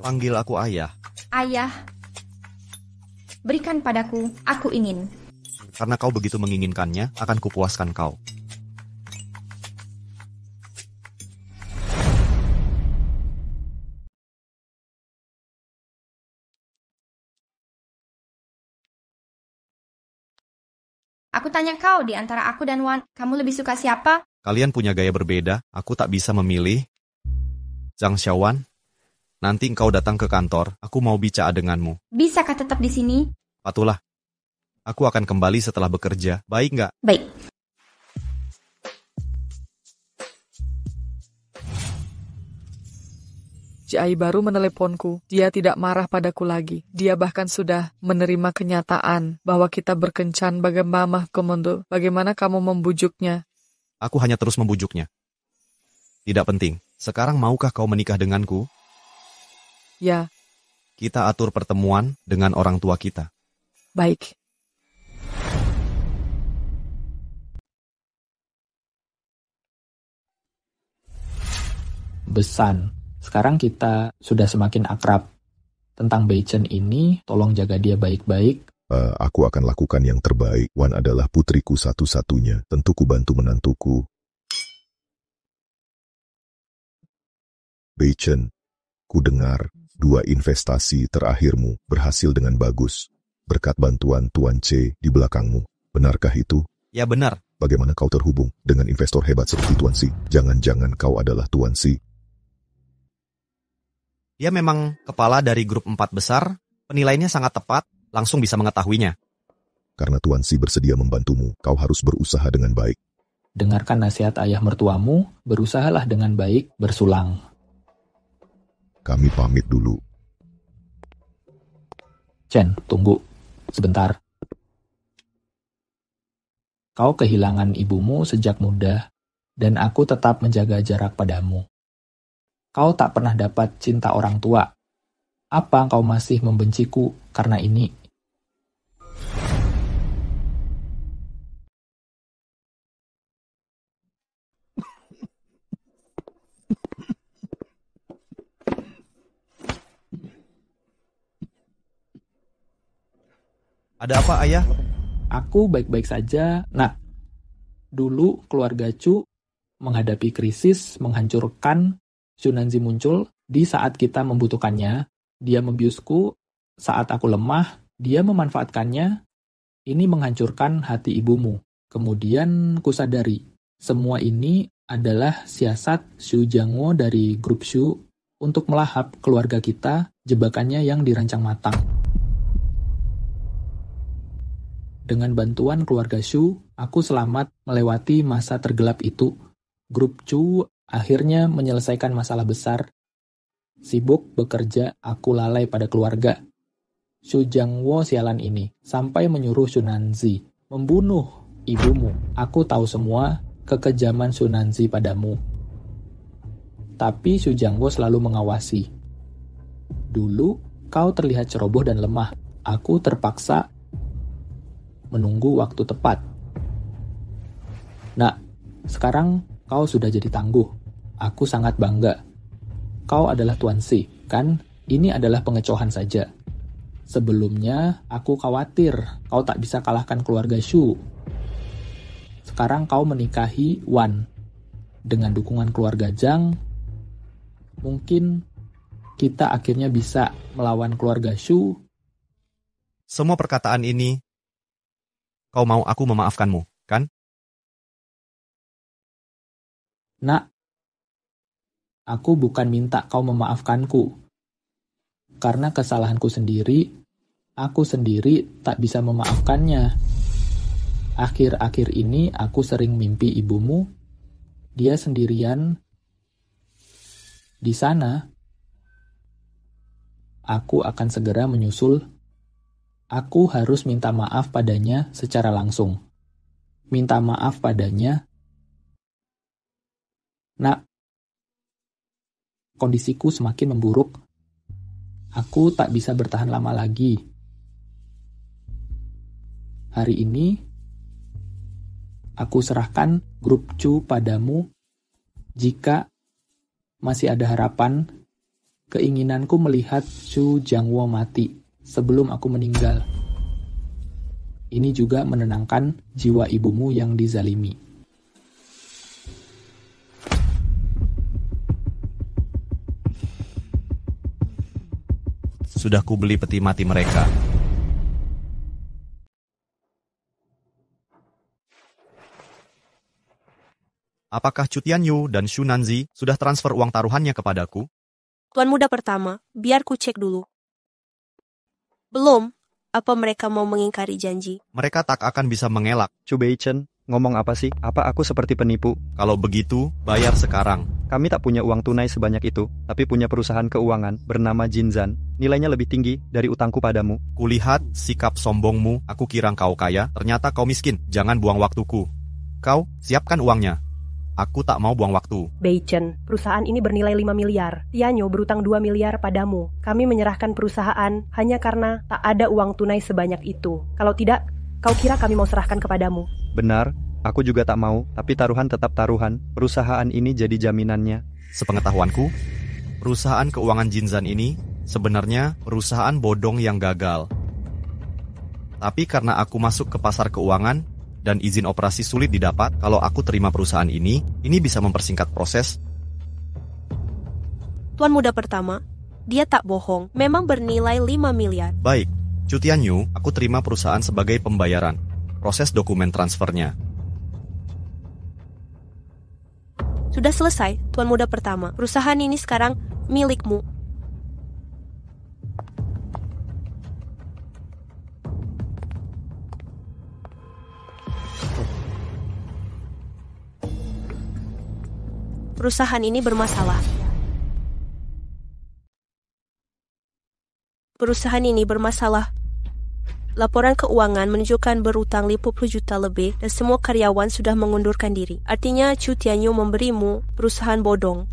Panggil aku ayah. Ayah, berikan padaku. Aku ingin. Karena kau begitu menginginkannya, akan kupuaskan kau. Aku tanya kau, di antara aku dan Wan, kamu lebih suka siapa? Kalian punya gaya berbeda, aku tak bisa memilih. Zhang Xiaowan, nanti engkau datang ke kantor, aku mau bicara denganmu. Bisakah tetap di sini? Patulah. Aku akan kembali setelah bekerja, baik nggak? Baik. GI baru meneleponku. Dia tidak marah padaku lagi. Dia bahkan sudah menerima kenyataan bahwa kita berkencan bagaimana komando. Bagaimana kamu membujuknya? Aku hanya terus membujuknya. Tidak penting. Sekarang maukah kau menikah denganku? Ya. Kita atur pertemuan dengan orang tua kita. Baik. Besan. Sekarang kita sudah semakin akrab. Tentang Beichen ini, tolong jaga dia baik-baik. Aku akan lakukan yang terbaik. Wan adalah putriku satu-satunya. Tentu ku bantu menantuku. Beichen, ku dengar 2 investasi terakhirmu berhasil dengan bagus. Berkat bantuan Tuan C di belakangmu. Benarkah itu? Ya benar. Bagaimana kau terhubung dengan investor hebat seperti Tuan C? Jangan-jangan kau adalah Tuan C. Dia memang kepala dari grup 4 besar, penilaiannya sangat tepat, langsung bisa mengetahuinya. Karena Tuan C bersedia membantumu, kau harus berusaha dengan baik. Dengarkan nasihat ayah mertuamu, berusahalah dengan baik, bersulang. Kami pamit dulu. Chen, tunggu. Sebentar. Kau kehilangan ibumu sejak muda, dan aku tetap menjaga jarak padamu. Kau tak pernah dapat cinta orang tua. Apa kau masih membenciku karena ini? Ada apa, Ayah? Aku baik-baik saja, Nak. Dulu keluarga Chu menghadapi krisis menghancurkan. Xunanzi muncul di saat kita membutuhkannya. Dia membiusku saat aku lemah. Dia memanfaatkannya. Ini menghancurkan hati ibumu. Kemudian kusadari, semua ini adalah siasat Xu Jiangwo dari grup Shu untuk melahap keluarga kita, jebakannya yang dirancang matang. Dengan bantuan keluarga Shu, aku selamat melewati masa tergelap itu. Grup Chu akhirnya menyelesaikan masalah besar. Sibuk bekerja, aku lalai pada keluarga. Xu Jiangwo sialan ini, sampai menyuruh Xunanzi membunuh ibumu. Aku tahu semua kekejaman Xunanzi padamu. Tapi Xu Jiangwo selalu mengawasi. Dulu, kau terlihat ceroboh dan lemah. Aku terpaksa menunggu waktu tepat. Nah, sekarang kau sudah jadi tangguh. Aku sangat bangga. Kau adalah Tuan C, kan? Ini adalah pengecohan saja. Sebelumnya, aku khawatir kau tak bisa kalahkan keluarga Shu. Sekarang kau menikahi Wan. Dengan dukungan keluarga Zhang, mungkin kita akhirnya bisa melawan keluarga Shu. Semua perkataan ini, kau mau aku memaafkanmu, kan? Nak, aku bukan minta kau memaafkanku. Karena kesalahanku sendiri, Aku sendiri tak bisa memaafkannya. Akhir-akhir ini aku sering mimpi ibumu. Dia sendirian di sana. Aku akan segera menyusul. Aku harus minta maaf padanya secara langsung. Minta maaf padanya. Nak, kondisiku semakin memburuk. Aku tak bisa bertahan lama lagi. Hari ini, aku serahkan grup Chu padamu. Jika masih ada harapan, keinginanku melihat Chu Jiangwo mati sebelum aku meninggal. Ini juga menenangkan jiwa ibumu yang dizalimi. Sudah kubeli peti mati mereka. Apakah Chu Tianyu dan Xu Nanzi sudah transfer uang taruhannya kepadaku? Tuan muda pertama, biar ku cek dulu. Belum. Apa mereka mau mengingkari janji? Mereka tak akan bisa mengelak. Chu Beichen, ngomong apa sih? Apa aku seperti penipu? Kalau begitu, bayar sekarang. Kami tak punya uang tunai sebanyak itu, tapi punya perusahaan keuangan bernama Jinzan. Nilainya lebih tinggi dari utangku padamu. Kulihat sikap sombongmu, aku kira kau kaya, ternyata kau miskin. Jangan buang waktuku. Kau, siapkan uangnya. Aku tak mau buang waktu. Beichen, perusahaan ini bernilai 5 miliar. Tianyu berutang 2 miliar padamu. Kami menyerahkan perusahaan hanya karena tak ada uang tunai sebanyak itu. Kalau tidak, kau kira kami mau serahkan kepadamu? Benar, aku juga tak mau, tapi taruhan tetap taruhan. Perusahaan ini jadi jaminannya. Sepengetahuanku, perusahaan keuangan Jinzan ini sebenarnya perusahaan bodong yang gagal. Tapi karena aku masuk ke pasar keuangan, dan izin operasi sulit didapat, kalau aku terima perusahaan ini bisa mempersingkat proses. Tuan muda pertama, dia tak bohong, memang bernilai 5 miliar. Baik, Chu Tianyu, aku terima perusahaan sebagai pembayaran. Proses dokumen transfernya. Sudah selesai, Tuan muda pertama. Perusahaan ini sekarang milikmu. Perusahaan ini bermasalah. Perusahaan ini bermasalah. Laporan keuangan menunjukkan berutang 50 juta lebih dan semua karyawan sudah mengundurkan diri. Artinya Chu Tianyu memberimu perusahaan bodong.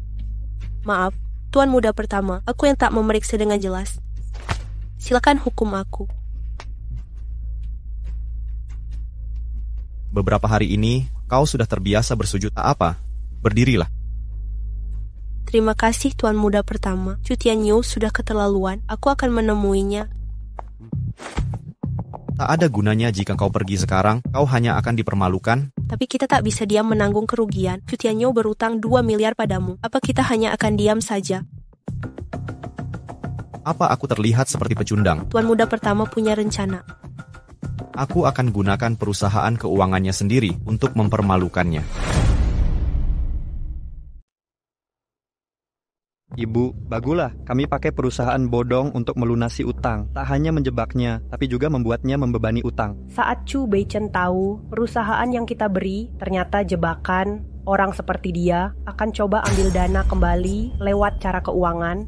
Maaf, Tuan muda pertama, aku yang tak memeriksa dengan jelas. Silakan hukum aku. Beberapa hari ini, kau sudah terbiasa bersujud tak apa. Berdirilah. Terima kasih Tuan muda pertama. Chu Tianyu sudah keterlaluan. Aku akan menemuinya. Tak ada gunanya jika kau pergi sekarang. Kau hanya akan dipermalukan. Tapi kita tak bisa diam menanggung kerugian. Chu Tianyu berutang 2 miliar padamu. Apa kita hanya akan diam saja? Apa aku terlihat seperti pecundang? Tuan muda pertama punya rencana. Aku akan gunakan perusahaan keuangannya sendiri untuk mempermalukannya. Ibu, bagulah, kami pakai perusahaan bodong untuk melunasi utang. Tak hanya menjebaknya, tapi juga membuatnya membebani utang. Saat Chu Beichen tahu perusahaan yang kita beri ternyata jebakan, orang seperti dia akan coba ambil dana kembali lewat cara keuangan.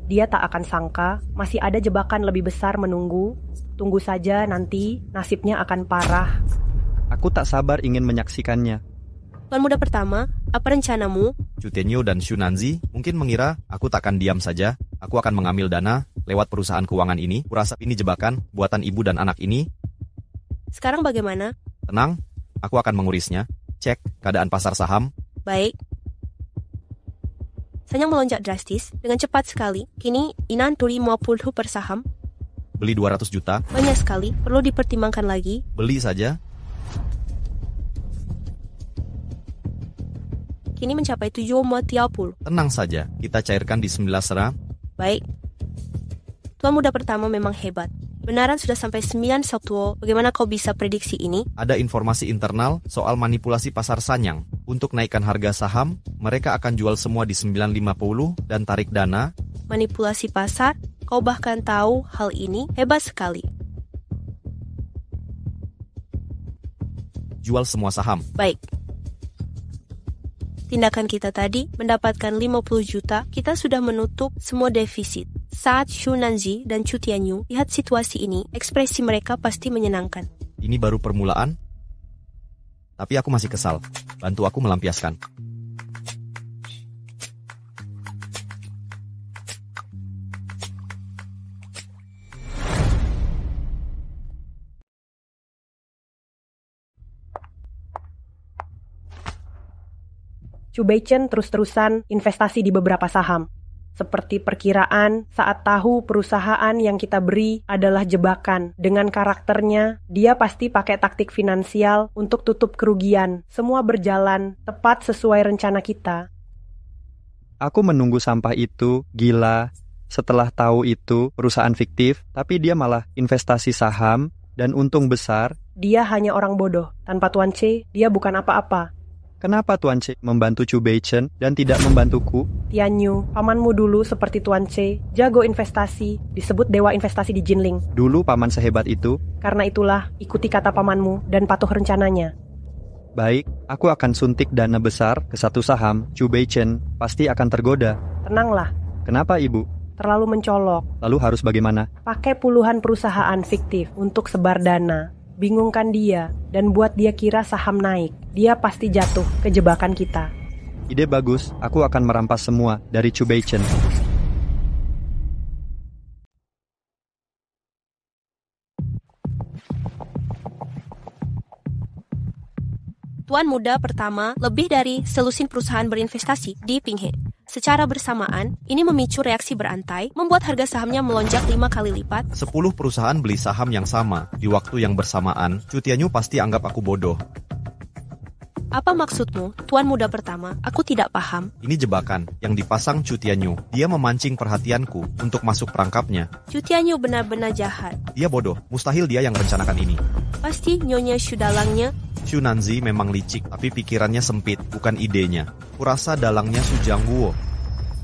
Dia tak akan sangka masih ada jebakan lebih besar menunggu. Tunggu saja nanti nasibnya akan parah. Aku tak sabar ingin menyaksikannya. Tuan muda pertama, apa rencanamu? Chu Tianyu dan Xu Nanzi mungkin mengira aku takkan diam saja. Aku akan mengambil dana lewat perusahaan keuangan ini. Kurasa ini jebakan buatan ibu dan anak ini. Sekarang bagaimana? Tenang, aku akan mengurisnya. Cek keadaan pasar saham. Baik. Saham melonjak drastis dengan cepat sekali. Kini Inan turi 50 per saham. Beli 200 juta. Banyak sekali, perlu dipertimbangkan lagi. Beli saja. Kini mencapai 7,30. Tenang saja, kita cairkan di 19 sera. Baik. Tuan muda pertama memang hebat. Benaran sudah sampai 9 Sabtu. Bagaimana kau bisa prediksi ini? Ada informasi internal soal manipulasi pasar Sanyang. Untuk naikkan harga saham, mereka akan jual semua di 9.50 dan tarik dana. Manipulasi pasar? Kau bahkan tahu hal ini? Hebat sekali. jual semua saham. Baik. Tindakan kita tadi mendapatkan 50 juta, kita sudah menutup semua defisit. Saat Xu Nanzi dan Chu Tianyu lihat situasi ini, ekspresi mereka pasti menyenangkan. Ini baru permulaan, tapi aku masih kesal. Bantu aku melampiaskan. Chu Beichen terus-terusan investasi di beberapa saham. Seperti perkiraan, saat tahu perusahaan yang kita beri adalah jebakan. Dengan karakternya, dia pasti pakai taktik finansial untuk tutup kerugian. Semua berjalan tepat sesuai rencana kita. Aku menunggu sampah itu, gila. Setelah tahu itu perusahaan fiktif, tapi dia malah investasi saham dan untung besar. Dia hanya orang bodoh. Tanpa Tuan C, dia bukan apa-apa. Kenapa Tuan C membantu Chu Beichen dan tidak membantuku? Tianyu, pamanmu dulu seperti Tuan C, jago investasi, disebut dewa investasi di Jinling. Dulu paman sehebat itu? Karena itulah, ikuti kata pamanmu dan patuh rencananya. Baik, aku akan suntik dana besar ke satu saham. Chu Beichen pasti akan tergoda. Tenanglah. Kenapa ibu? Terlalu mencolok. Lalu harus bagaimana? Pakai puluhan perusahaan fiktif untuk sebar dana. Bingungkan dia dan buat dia kira saham naik. Dia pasti jatuh ke jebakan kita. Ide bagus, aku akan merampas semua dari Chu Beichen. Tuan muda pertama lebih dari selusin perusahaan berinvestasi di Pinghe. Secara bersamaan, ini memicu reaksi berantai, membuat harga sahamnya melonjak 5 kali lipat. 10 perusahaan beli saham yang sama di waktu yang bersamaan. Chu Tianyu pasti anggap aku bodoh. Apa maksudmu, Tuan muda pertama? Aku tidak paham. Ini jebakan yang dipasang Chu Tianyu. Dia memancing perhatianku untuk masuk perangkapnya. Chu Tianyu benar-benar jahat. Dia bodoh, mustahil dia yang rencanakan ini. Pasti Nyonya Xu dalangnya. Xu Nanzi memang licik, tapi pikirannya sempit, bukan idenya. Kurasa dalangnya Xu Jiangwo.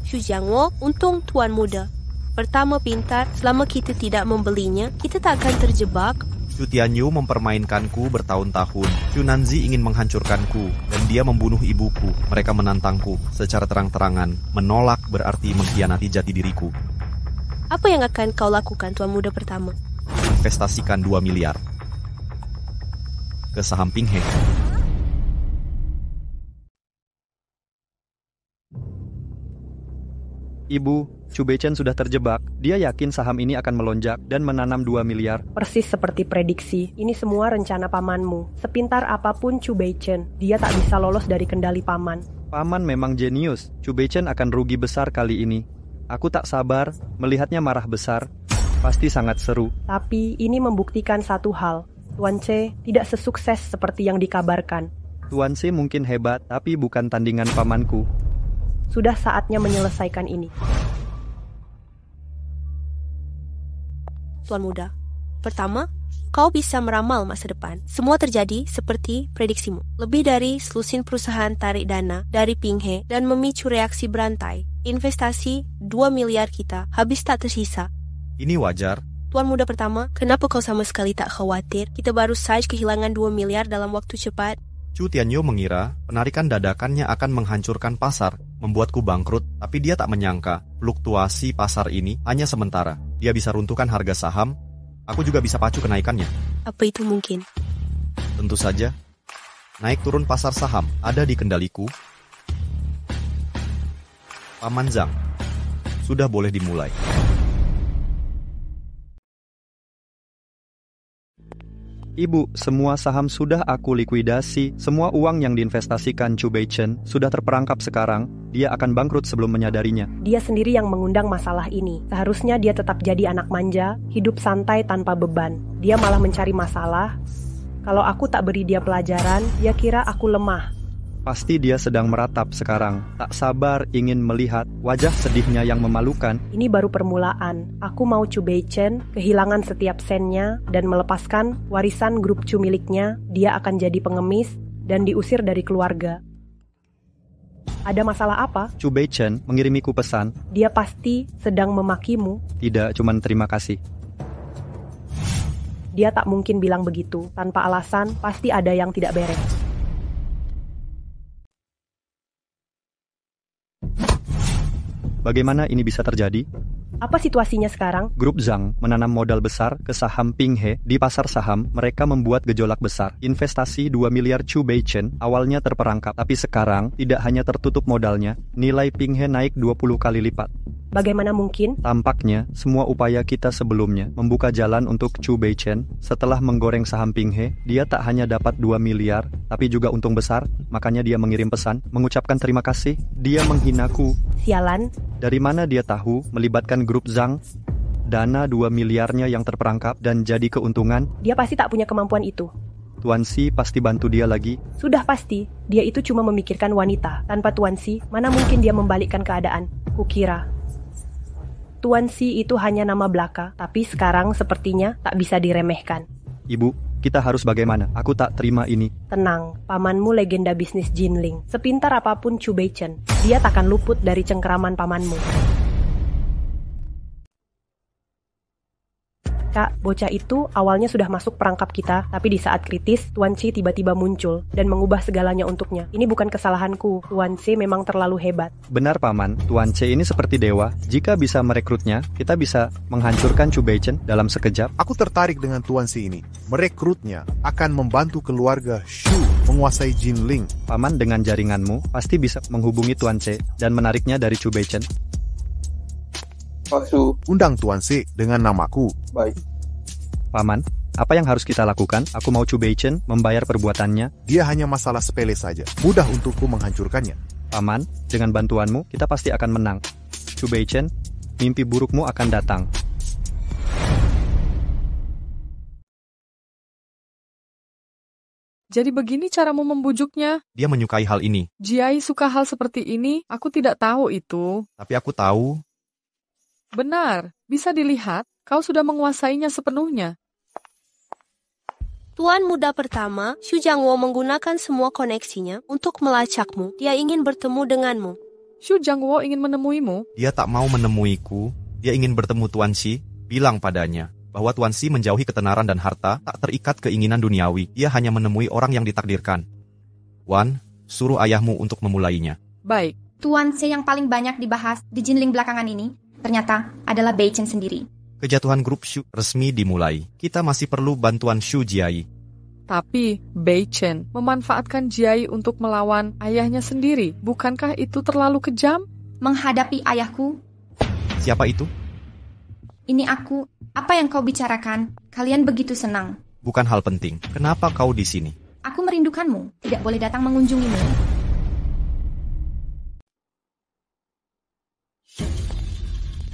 Xu Jiangwo, untung Tuan muda. Pertama pintar, selama kita tidak membelinya, kita tak akan terjebak. Chu Tianyu mempermainkanku bertahun-tahun. Xu Nanzi ingin menghancurkanku, dan dia membunuh ibuku. Mereka menantangku secara terang-terangan. Menolak berarti mengkhianati jati diriku. Apa yang akan kau lakukan, Tuan muda pertama? Investasikan 2 miliar. Ke saham Pinghe. Ibu, Chu Beichen sudah terjebak. Dia yakin saham ini akan melonjak dan menanam 2 miliar. Persis seperti prediksi. Ini semua rencana pamanmu. Sepintar apapun Chu Beichen, dia tak bisa lolos dari kendali paman. Paman memang jenius. Chu Beichen akan rugi besar kali ini. Aku tak sabar melihatnya marah besar. Pasti sangat seru. Tapi ini membuktikan satu hal. Tuan C tidak sesukses seperti yang dikabarkan. Tuan C mungkin hebat, tapi bukan tandingan pamanku. Sudah saatnya menyelesaikan ini. Tuan muda, pertama, kau bisa meramal masa depan. Semua terjadi seperti prediksimu. Lebih dari selusin perusahaan tarik dana dari Pinghe dan memicu reaksi berantai. Investasi 2 miliar kita habis tak tersisa. Ini wajar. Tuan muda pertama, kenapa kau sama sekali tak khawatir? Kita baru saja kehilangan 2 miliar dalam waktu cepat. Chu Tianyu mengira penarikan dadakannya akan menghancurkan pasar, membuatku bangkrut, tapi dia tak menyangka fluktuasi pasar ini hanya sementara. Dia bisa runtuhkan harga saham, aku juga bisa pacu kenaikannya. Apa itu mungkin? Tentu saja. Naik turun pasar saham ada di kendaliku. Paman Zhang, sudah boleh dimulai. Ibu, semua saham sudah aku likuidasi. Semua uang yang diinvestasikan Chu Beichen sudah terperangkap sekarang. Dia akan bangkrut sebelum menyadarinya. Dia sendiri yang mengundang masalah ini. Seharusnya dia tetap jadi anak manja, hidup santai tanpa beban. Dia malah mencari masalah. Kalau aku tak beri dia pelajaran, dia kira aku lemah. Pasti dia sedang meratap sekarang. Tak sabar ingin melihat wajah sedihnya yang memalukan. Ini baru permulaan. Aku mau Chu Beichen kehilangan setiap sennya dan melepaskan warisan grup Chu miliknya. Dia akan jadi pengemis dan diusir dari keluarga. Ada masalah apa? Chu Beichen mengirimiku pesan. Dia pasti sedang memakimu. Tidak, cuman terima kasih. Dia tak mungkin bilang begitu. Tanpa alasan, pasti ada yang tidak beres. Bagaimana ini bisa terjadi? Apa situasinya sekarang? Grup Zhang menanam modal besar ke saham Pinghe. Di pasar saham, mereka membuat gejolak besar. Investasi 2 miliar Chu Beichen awalnya terperangkap, tapi sekarang tidak hanya tertutup modalnya, nilai Pinghe naik 20 kali lipat. Bagaimana mungkin? Tampaknya, semua upaya kita sebelumnya membuka jalan untuk Chu Beichen. Setelah menggoreng saham Pinghe, dia tak hanya dapat 2 miliar, tapi juga untung besar. Makanya dia mengirim pesan, mengucapkan terima kasih. Dia menghinaku. Sialan. Dari mana dia tahu melibatkan grup Zhang? Dana 2 miliarnya yang terperangkap dan jadi keuntungan? Dia pasti tak punya kemampuan itu. Tuan Si pasti bantu dia lagi. Sudah pasti, dia itu cuma memikirkan wanita. Tanpa Tuan Si, mana mungkin dia membalikkan keadaan? Kukira Tuan Si itu hanya nama belaka, tapi sekarang sepertinya tak bisa diremehkan. Ibu, kita harus bagaimana? Aku tak terima ini. Tenang, pamanmu legenda bisnis Jinling. Sepintar apapun Chu Beichen, dia takkan luput dari cengkeraman pamanmu. Kak, bocah itu awalnya sudah masuk perangkap kita, tapi di saat kritis, Tuan C tiba-tiba muncul dan mengubah segalanya untuknya. Ini bukan kesalahanku, Tuan C memang terlalu hebat. Benar, Paman. Tuan C ini seperti dewa. Jika bisa merekrutnya, kita bisa menghancurkan Chu Beichen dalam sekejap. Aku tertarik dengan Tuan C ini. Merekrutnya akan membantu keluarga Shu menguasai Jinling. Paman, dengan jaringanmu, pasti bisa menghubungi Tuan C dan menariknya dari Chu Beichen. Pak Shu. Undang Tuan C dengan namaku. Baik. Paman, apa yang harus kita lakukan? Aku mau Chu Beichen membayar perbuatannya. Dia hanya masalah sepele saja. Mudah untukku menghancurkannya. Paman, dengan bantuanmu, kita pasti akan menang. Chu Beichen, mimpi burukmu akan datang. Jadi begini caramu membujuknya? Dia menyukai hal ini. Jiai suka hal seperti ini? Aku tidak tahu itu. Tapi aku tahu. Benar, bisa dilihat, kau sudah menguasainya sepenuhnya. Tuan muda pertama, Xu Jiangwo menggunakan semua koneksinya untuk melacakmu. Dia ingin bertemu denganmu. Xu Jiangwo ingin menemuimu? Dia tak mau menemuiku. Dia ingin bertemu Tuan Xi. Bilang padanya bahwa Tuan Xi menjauhi ketenaran dan harta, tak terikat keinginan duniawi. Dia hanya menemui orang yang ditakdirkan. Wan, suruh ayahmu untuk memulainya. Baik. Tuan C yang paling banyak dibahas di Jinling belakangan ini ternyata adalah Beichen sendiri. Kejatuhan grup Shu resmi dimulai. Kita masih perlu bantuan Shu Jiai. Tapi Beichen memanfaatkan Jiai untuk melawan ayahnya sendiri. Bukankah itu terlalu kejam? Menghadapi ayahku? Siapa itu? Ini aku. Apa yang kau bicarakan? Kalian begitu senang. Bukan hal penting. Kenapa kau di sini? Aku merindukanmu. Tidak boleh datang mengunjungimu.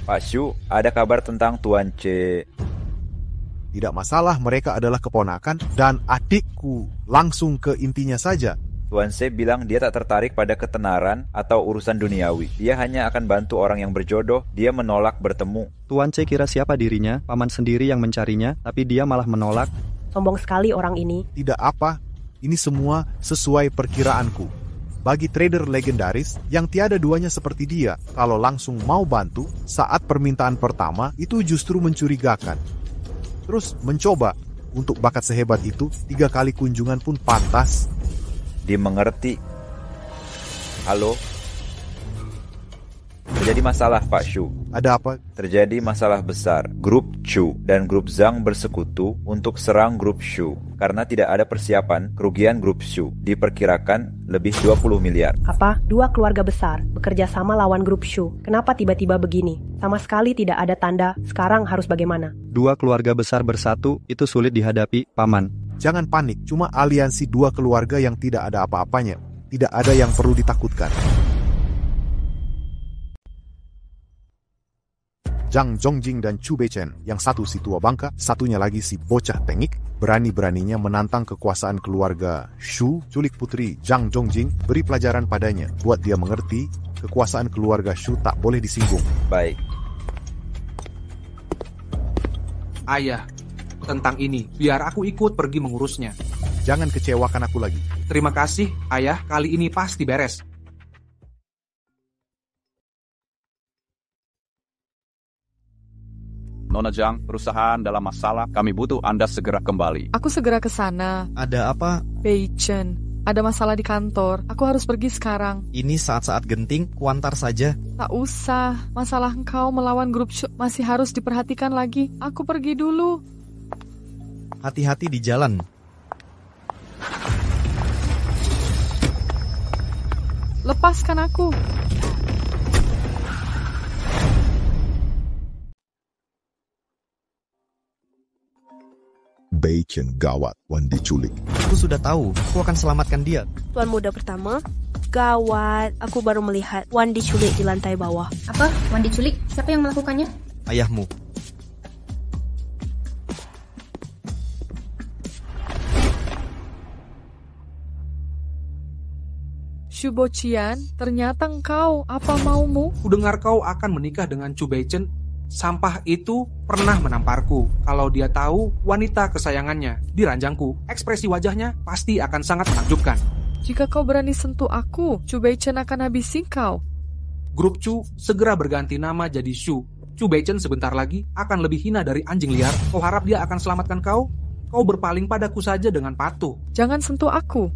Pak Shu, ada kabar tentang Tuan C. Tidak masalah, mereka adalah keponakan dan adikku. Langsung ke intinya saja. Tuan C bilang dia tak tertarik pada ketenaran atau urusan duniawi. Dia hanya akan bantu orang yang berjodoh. Dia menolak bertemu. Tuan C kira siapa dirinya? Paman sendiri yang mencarinya, tapi dia malah menolak. Sombong sekali orang ini. Tidak apa, ini semua sesuai perkiraanku. Bagi trader legendaris yang tiada duanya seperti dia, kalau langsung mau bantu saat permintaan pertama itu justru mencurigakan. Terus mencoba untuk bakat sehebat itu 3 kali kunjungan pun pantas. Dimengerti. Halo? Terjadi masalah, Pak Shu. Ada apa? Terjadi masalah besar. Grup Chu dan grup Zhang bersekutu untuk serang grup Shu. Karena tidak ada persiapan, kerugian grup Shu diperkirakan lebih 20 miliar. Apa? 2 keluarga besar bekerja sama lawan grup Shu. Kenapa tiba-tiba begini? Sama sekali tidak ada tanda. Sekarang harus bagaimana? 2 keluarga besar bersatu itu sulit dihadapi, Paman. Jangan panik, cuma aliansi 2 keluarga yang tidak ada apa-apanya. Tidak ada yang perlu ditakutkan. Zhang Zongjing dan Chu Beichen, yang satu si tua bangka, satunya lagi si bocah tengik, berani-beraninya menantang kekuasaan keluarga Shu. Culik putri Zhang Zongjing, beri pelajaran padanya, buat dia mengerti kekuasaan keluarga Shu tak boleh disinggung. Baik. Ayah, tentang ini, biar aku ikut pergi mengurusnya. Jangan kecewakan aku lagi. Terima kasih, Ayah, kali ini pasti beres. Nona Zhang, perusahaan dalam masalah. Kami butuh Anda segera kembali. Aku segera ke sana. Ada apa? Beichen, ada masalah di kantor. Aku harus pergi sekarang. Ini saat-saat genting, kuantar saja. Tak usah. Masalah engkau melawan grup Shu masih harus diperhatikan lagi. Aku pergi dulu. Hati-hati di jalan. Lepaskan aku. Beichen gawat, Wan diculik. Aku sudah tahu, aku akan selamatkan dia. Tuan muda pertama, gawat, aku baru melihat Wan diculik di lantai bawah. Apa? Wan diculik? Siapa yang melakukannya? Ayahmu. Shu Boqian, ternyata engkau, apa maumu? Kudengar kau akan menikah dengan Chu Beichen. Sampah itu pernah menamparku. Kalau dia tahu wanita kesayangannya di ranjangku, ekspresi wajahnya pasti akan sangat menakjubkan. Jika kau berani sentuh aku, Chu Beichen akan habisi kau. Grup Chu segera berganti nama jadi Shu. Chu Beichen sebentar lagi akan lebih hina dari anjing liar. Kau harap dia akan selamatkan kau? Kau berpaling padaku saja dengan patuh. Jangan sentuh aku.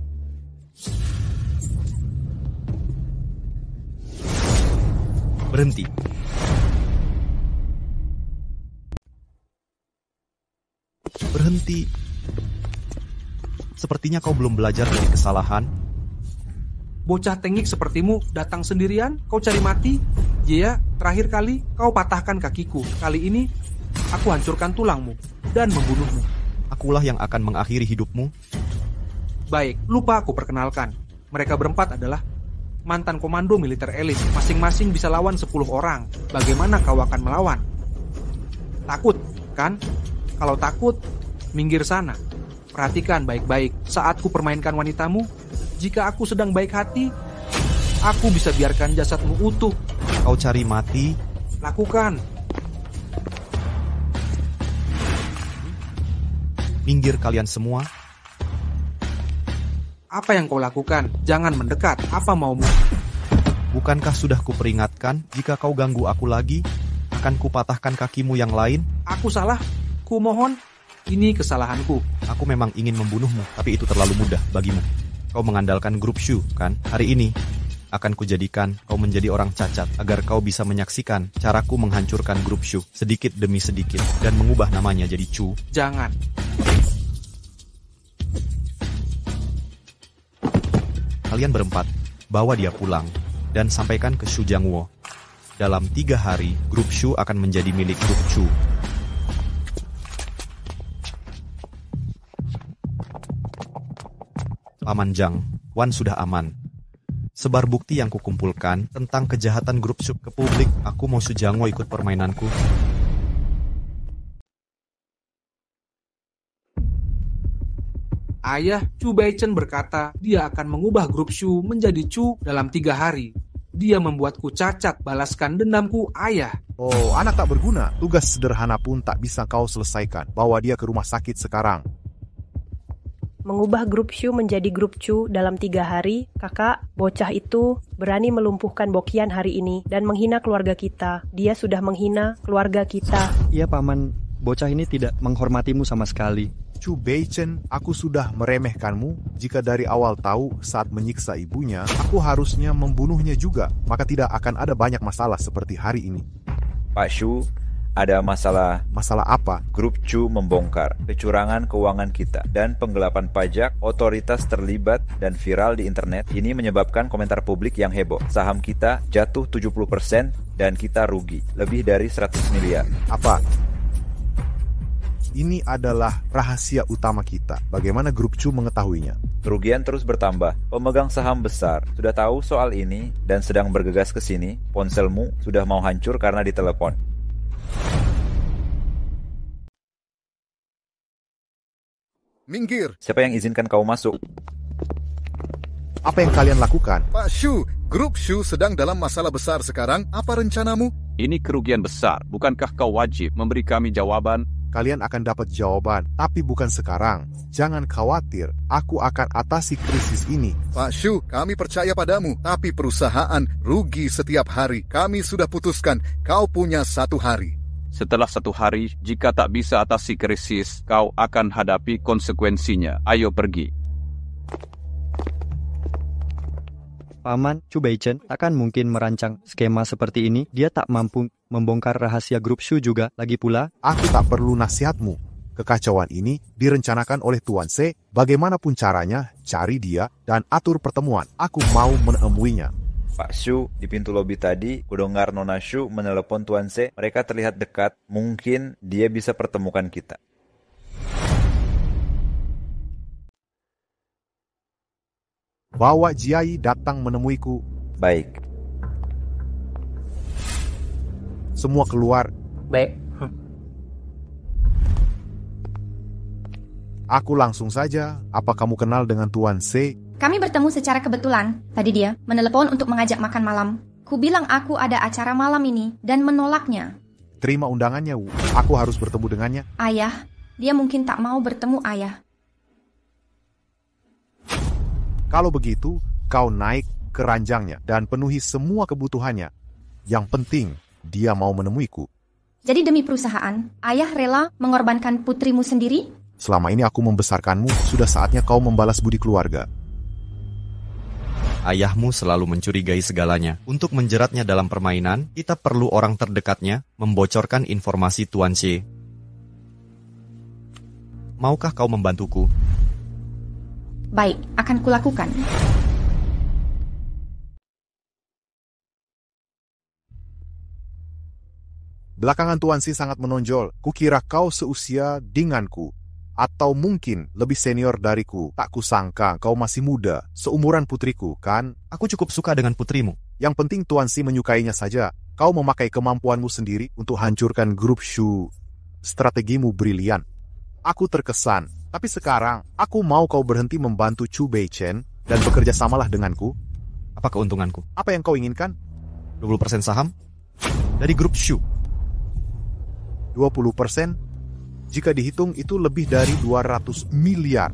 Berhenti. Berhenti. Sepertinya kau belum belajar dari kesalahan. Bocah tengik sepertimu datang sendirian, kau cari mati? Iya, terakhir kali kau patahkan kakiku. Kali ini, aku hancurkan tulangmu dan membunuhmu. Akulah yang akan mengakhiri hidupmu. Baik, lupa aku perkenalkan. Mereka berempat adalah mantan komando militer elit. Masing-masing bisa lawan 10 orang. Bagaimana kau akan melawan? Takut, kan? Kalau takut, minggir sana. Perhatikan baik-baik saat ku permainkan wanitamu. Jika aku sedang baik hati, aku bisa biarkan jasadmu utuh. Kau cari mati? Lakukan. Minggir kalian semua. Apa yang kau lakukan? Jangan mendekat. Apa maumu? Bukankah sudah kuperingatkan, jika kau ganggu aku lagi, akan kupatahkan kakimu yang lain? Aku salah. Kumohon, ini kesalahanku. Aku memang ingin membunuhmu, tapi itu terlalu mudah bagimu. Kau mengandalkan grup Shu, kan? Hari ini akan kujadikan kau menjadi orang cacat, agar kau bisa menyaksikan caraku menghancurkan grup Shu sedikit demi sedikit dan mengubah namanya jadi Chu. Jangan. Kalian berempat, bawa dia pulang dan sampaikan ke Shu Jiangwo. Dalam 3 hari, grup Shu akan menjadi milik grup Chu. Paman Zhang, Wan sudah aman. Sebar bukti yang kukumpulkan tentang kejahatan grup Shu ke publik. Aku mau Shu Jiangwo ikut permainanku. Ayah, Chu Beichen berkata dia akan mengubah grup Shu menjadi Chu dalam 3 hari. Dia membuatku cacat, balaskan dendamku, ayah. Oh, anak tak berguna. Tugas sederhana pun tak bisa kau selesaikan. Bawa dia ke rumah sakit sekarang. Mengubah grup Shu menjadi grup Chu dalam 3 hari, kakak, bocah itu berani melumpuhkan Boqian hari ini dan menghina keluarga kita. Dia sudah menghina keluarga kita. Iya, Paman. Bocah ini tidak menghormatimu sama sekali. Chu Beichen, aku sudah meremehkanmu. Jika dari awal tahu saat menyiksa ibunya, aku harusnya membunuhnya juga. Maka tidak akan ada banyak masalah seperti hari ini. Pak Shu, ada masalah. Masalah apa? Grup Chu membongkar kecurangan keuangan kita dan penggelapan pajak, otoritas terlibat dan viral di internet. Ini menyebabkan komentar publik yang heboh. Saham kita jatuh 70% dan kita rugi lebih dari 100 miliar. Apa? Ini adalah rahasia utama kita. Bagaimana grup Chu mengetahuinya? Kerugian terus bertambah. Pemegang saham besar sudah tahu soal ini dan sedang bergegas ke sini. Ponselmu sudah mau hancur karena ditelepon. Minggir. Siapa yang izinkan kau masuk? Apa yang kalian lakukan? Pak Shu, grup Shu sedang dalam masalah besar sekarang. Apa rencanamu? Ini kerugian besar. Bukankah kau wajib memberi kami jawaban? Kalian akan dapat jawaban, tapi bukan sekarang. Jangan khawatir, aku akan atasi krisis ini. Pak Shu, kami percaya padamu, tapi perusahaan rugi setiap hari. Kami sudah putuskan, kau punya 1 hari. Setelah 1 hari, jika tak bisa atasi krisis, kau akan hadapi konsekuensinya. Ayo pergi. Paman Chu Beichen takkan mungkin merancang skema seperti ini. Dia tak mampu membongkar rahasia grup Shu juga. Lagi pula, aku tak perlu nasihatmu. Kekacauan ini direncanakan oleh Tuan C. Bagaimanapun caranya, cari dia dan atur pertemuan. Aku mau menemuinya. Pak Shu, di pintu lobi tadi, kudengar Nona Shu menelepon Tuan C. Mereka terlihat dekat. Mungkin dia bisa pertemukan kita. Bawa Jiai datang menemuiku. Baik. Semua keluar. Baik. Aku langsung saja. Apa kamu kenal dengan Tuan C? Kami bertemu secara kebetulan. Tadi dia menelepon untuk mengajak makan malam. Ku bilang aku ada acara malam ini dan menolaknya. Terima undangannya, Wu. Aku harus bertemu dengannya. Ayah, dia mungkin tak mau bertemu ayah. Kalau begitu, kau naik ke ranjangnya dan penuhi semua kebutuhannya. Yang penting, dia mau menemuiku. Jadi demi perusahaan, ayah rela mengorbankan putrimu sendiri? Selama ini aku membesarkanmu, sudah saatnya kau membalas budi keluarga. Ayahmu selalu mencurigai segalanya. Untuk menjeratnya dalam permainan, kita perlu orang terdekatnya membocorkan informasi Tuan C. Maukah kau membantuku? Baik, akan kulakukan. Belakangan Tuan C sangat menonjol. Kukira kau seusia denganku. Atau mungkin lebih senior dariku. Tak kusangka kau masih muda, seumuran putriku, kan? Aku cukup suka dengan putrimu. Yang penting Tuan C menyukainya saja. Kau memakai kemampuanmu sendiri untuk hancurkan grup Shu. Strategimu brilian. Aku terkesan. Tapi sekarang, aku mau kau berhenti membantu Chu Beichen dan bekerja samalah denganku. Apa keuntunganku? Apa yang kau inginkan? 20% saham dari grup Shu. 20%? Jika dihitung itu lebih dari 200 miliar.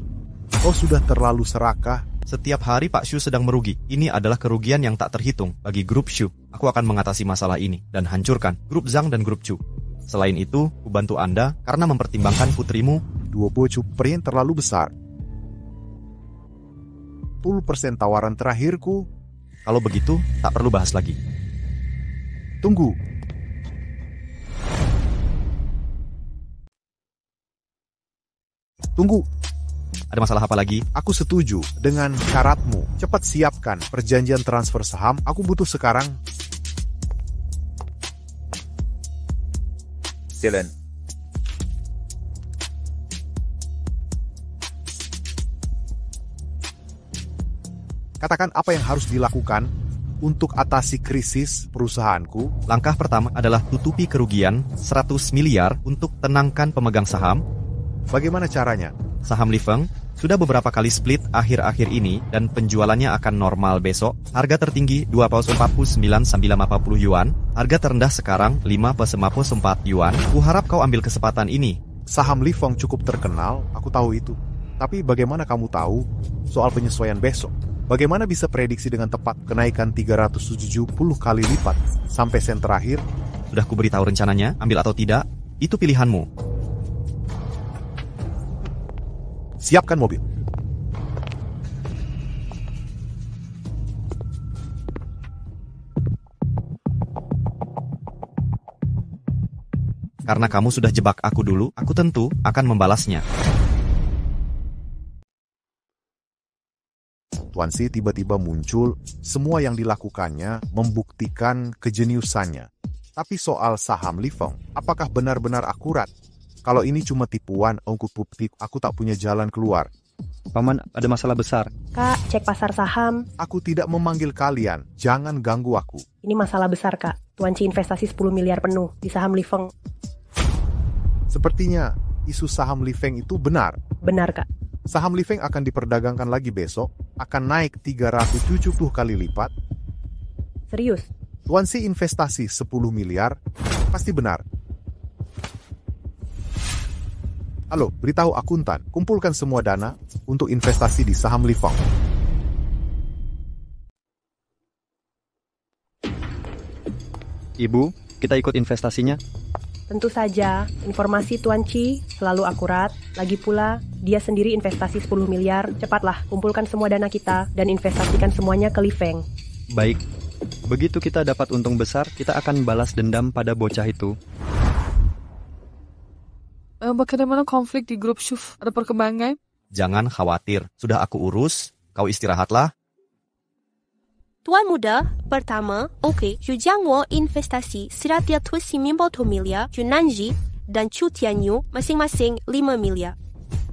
Kau sudah terlalu serakah. Setiap hari Pak Shu sedang merugi. Ini adalah kerugian yang tak terhitung bagi grup Shu. Aku akan mengatasi masalah ini dan hancurkan grup Zhang dan grup Chu. Selain itu, ku bantu Anda karena mempertimbangkan putrimu. 20% terlalu besar. 10% tawaran terakhirku. Kalau begitu, tak perlu bahas lagi. Tunggu. Tunggu. Ada masalah apa lagi? Aku setuju dengan syaratmu. Cepat siapkan perjanjian transfer saham. Aku butuh sekarang. Silen. Katakan apa yang harus dilakukan untuk atasi krisis perusahaanku. Langkah pertama adalah tutupi kerugian 100 miliar untuk tenangkan pemegang saham. Bagaimana caranya? Saham Li Feng sudah beberapa kali split akhir-akhir ini dan penjualannya akan normal besok. Harga tertinggi 2,49 sambil 50 yuan. Harga terendah sekarang 5,54 yuan. Kuharap kau ambil kesempatan ini. Saham Li Feng cukup terkenal, aku tahu itu. Tapi bagaimana kamu tahu soal penyesuaian besok? Bagaimana bisa prediksi dengan tepat kenaikan 370 kali lipat sampai sen terakhir? Sudah kuberitahu rencananya, ambil atau tidak, itu pilihanmu. Siapkan mobil. Karena kamu sudah jebak aku dulu, aku tentu akan membalasnya. Tuan C tiba-tiba muncul, semua yang dilakukannya membuktikan kejeniusannya. Tapi soal saham Li Feng, apakah benar-benar akurat? Kalau ini cuma tipuan, aku tak punya jalan keluar. Paman, ada masalah besar. Kak, cek pasar saham. Aku tidak memanggil kalian, jangan ganggu aku. Ini masalah besar, Kak. Tuan C investasi 10 miliar penuh di saham Li Feng. Sepertinya isu saham Li Feng itu benar. Benar, Kak. Saham Li Feng akan diperdagangkan lagi besok, akan naik 370 kali lipat. Serius? Tuan C investasi 10 miliar, pasti benar. Halo, beritahu akuntan, kumpulkan semua dana untuk investasi di saham Li Feng. Ibu, kita ikut investasinya. Tentu saja, informasi Tuan Chi selalu akurat. Lagi pula, dia sendiri investasi 10 miliar. Cepatlah, kumpulkan semua dana kita dan investasikan semuanya ke Li Feng. Baik, begitu kita dapat untung besar, kita akan balas dendam pada bocah itu. Bagaimana konflik di grup Shuf? Ada perkembangan? Jangan khawatir, sudah aku urus. Kau istirahatlah. Tuan muda, pertama, Xu Jiangwo investasi 129 miliar, Chu Nanji dan Chu Tianyu masing-masing 5 miliar.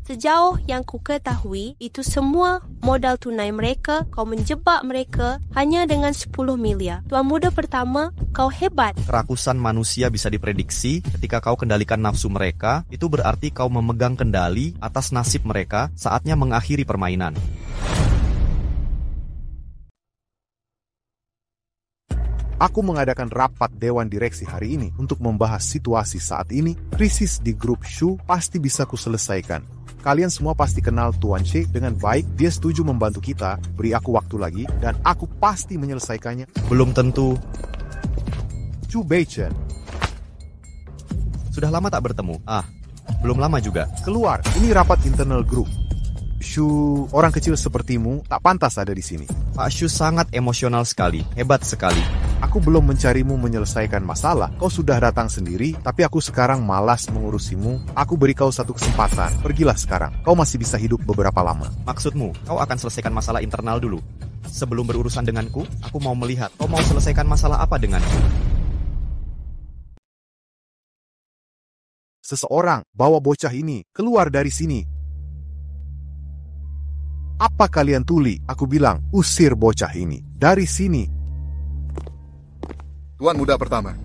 Sejauh yang ku ketahui, itu semua modal tunai mereka, kau menjebak mereka hanya dengan 10 miliar. Tuan muda pertama, kau hebat. Kerakusan manusia bisa diprediksi ketika kau kendalikan nafsu mereka, itu berarti kau memegang kendali atas nasib mereka, saatnya mengakhiri permainan. Aku mengadakan rapat Dewan Direksi hari ini untuk membahas situasi saat ini. Krisis di grup Shu pasti bisa kuselesaikan. Kalian semua pasti kenal Tuan Che dengan baik. Dia setuju membantu kita. Beri aku waktu lagi dan aku pasti menyelesaikannya. Belum tentu. Chu Beichen. Sudah lama tak bertemu. Belum lama juga. Keluar, ini rapat internal grup. Shu, orang kecil sepertimu tak pantas ada di sini. Pak Shu sangat emosional sekali, hebat sekali. Aku belum mencarimu menyelesaikan masalah. Kau sudah datang sendiri, tapi aku sekarang malas mengurusimu. Aku beri kau satu kesempatan. Pergilah sekarang. Kau masih bisa hidup beberapa lama. Maksudmu, kau akan selesaikan masalah internal dulu. Sebelum berurusan denganku, aku mau melihat kau mau selesaikan masalah apa denganku. Seseorang bawa bocah ini keluar dari sini. Apa kalian tuli? Aku bilang, usir bocah ini dari sini. Tuan muda pertama.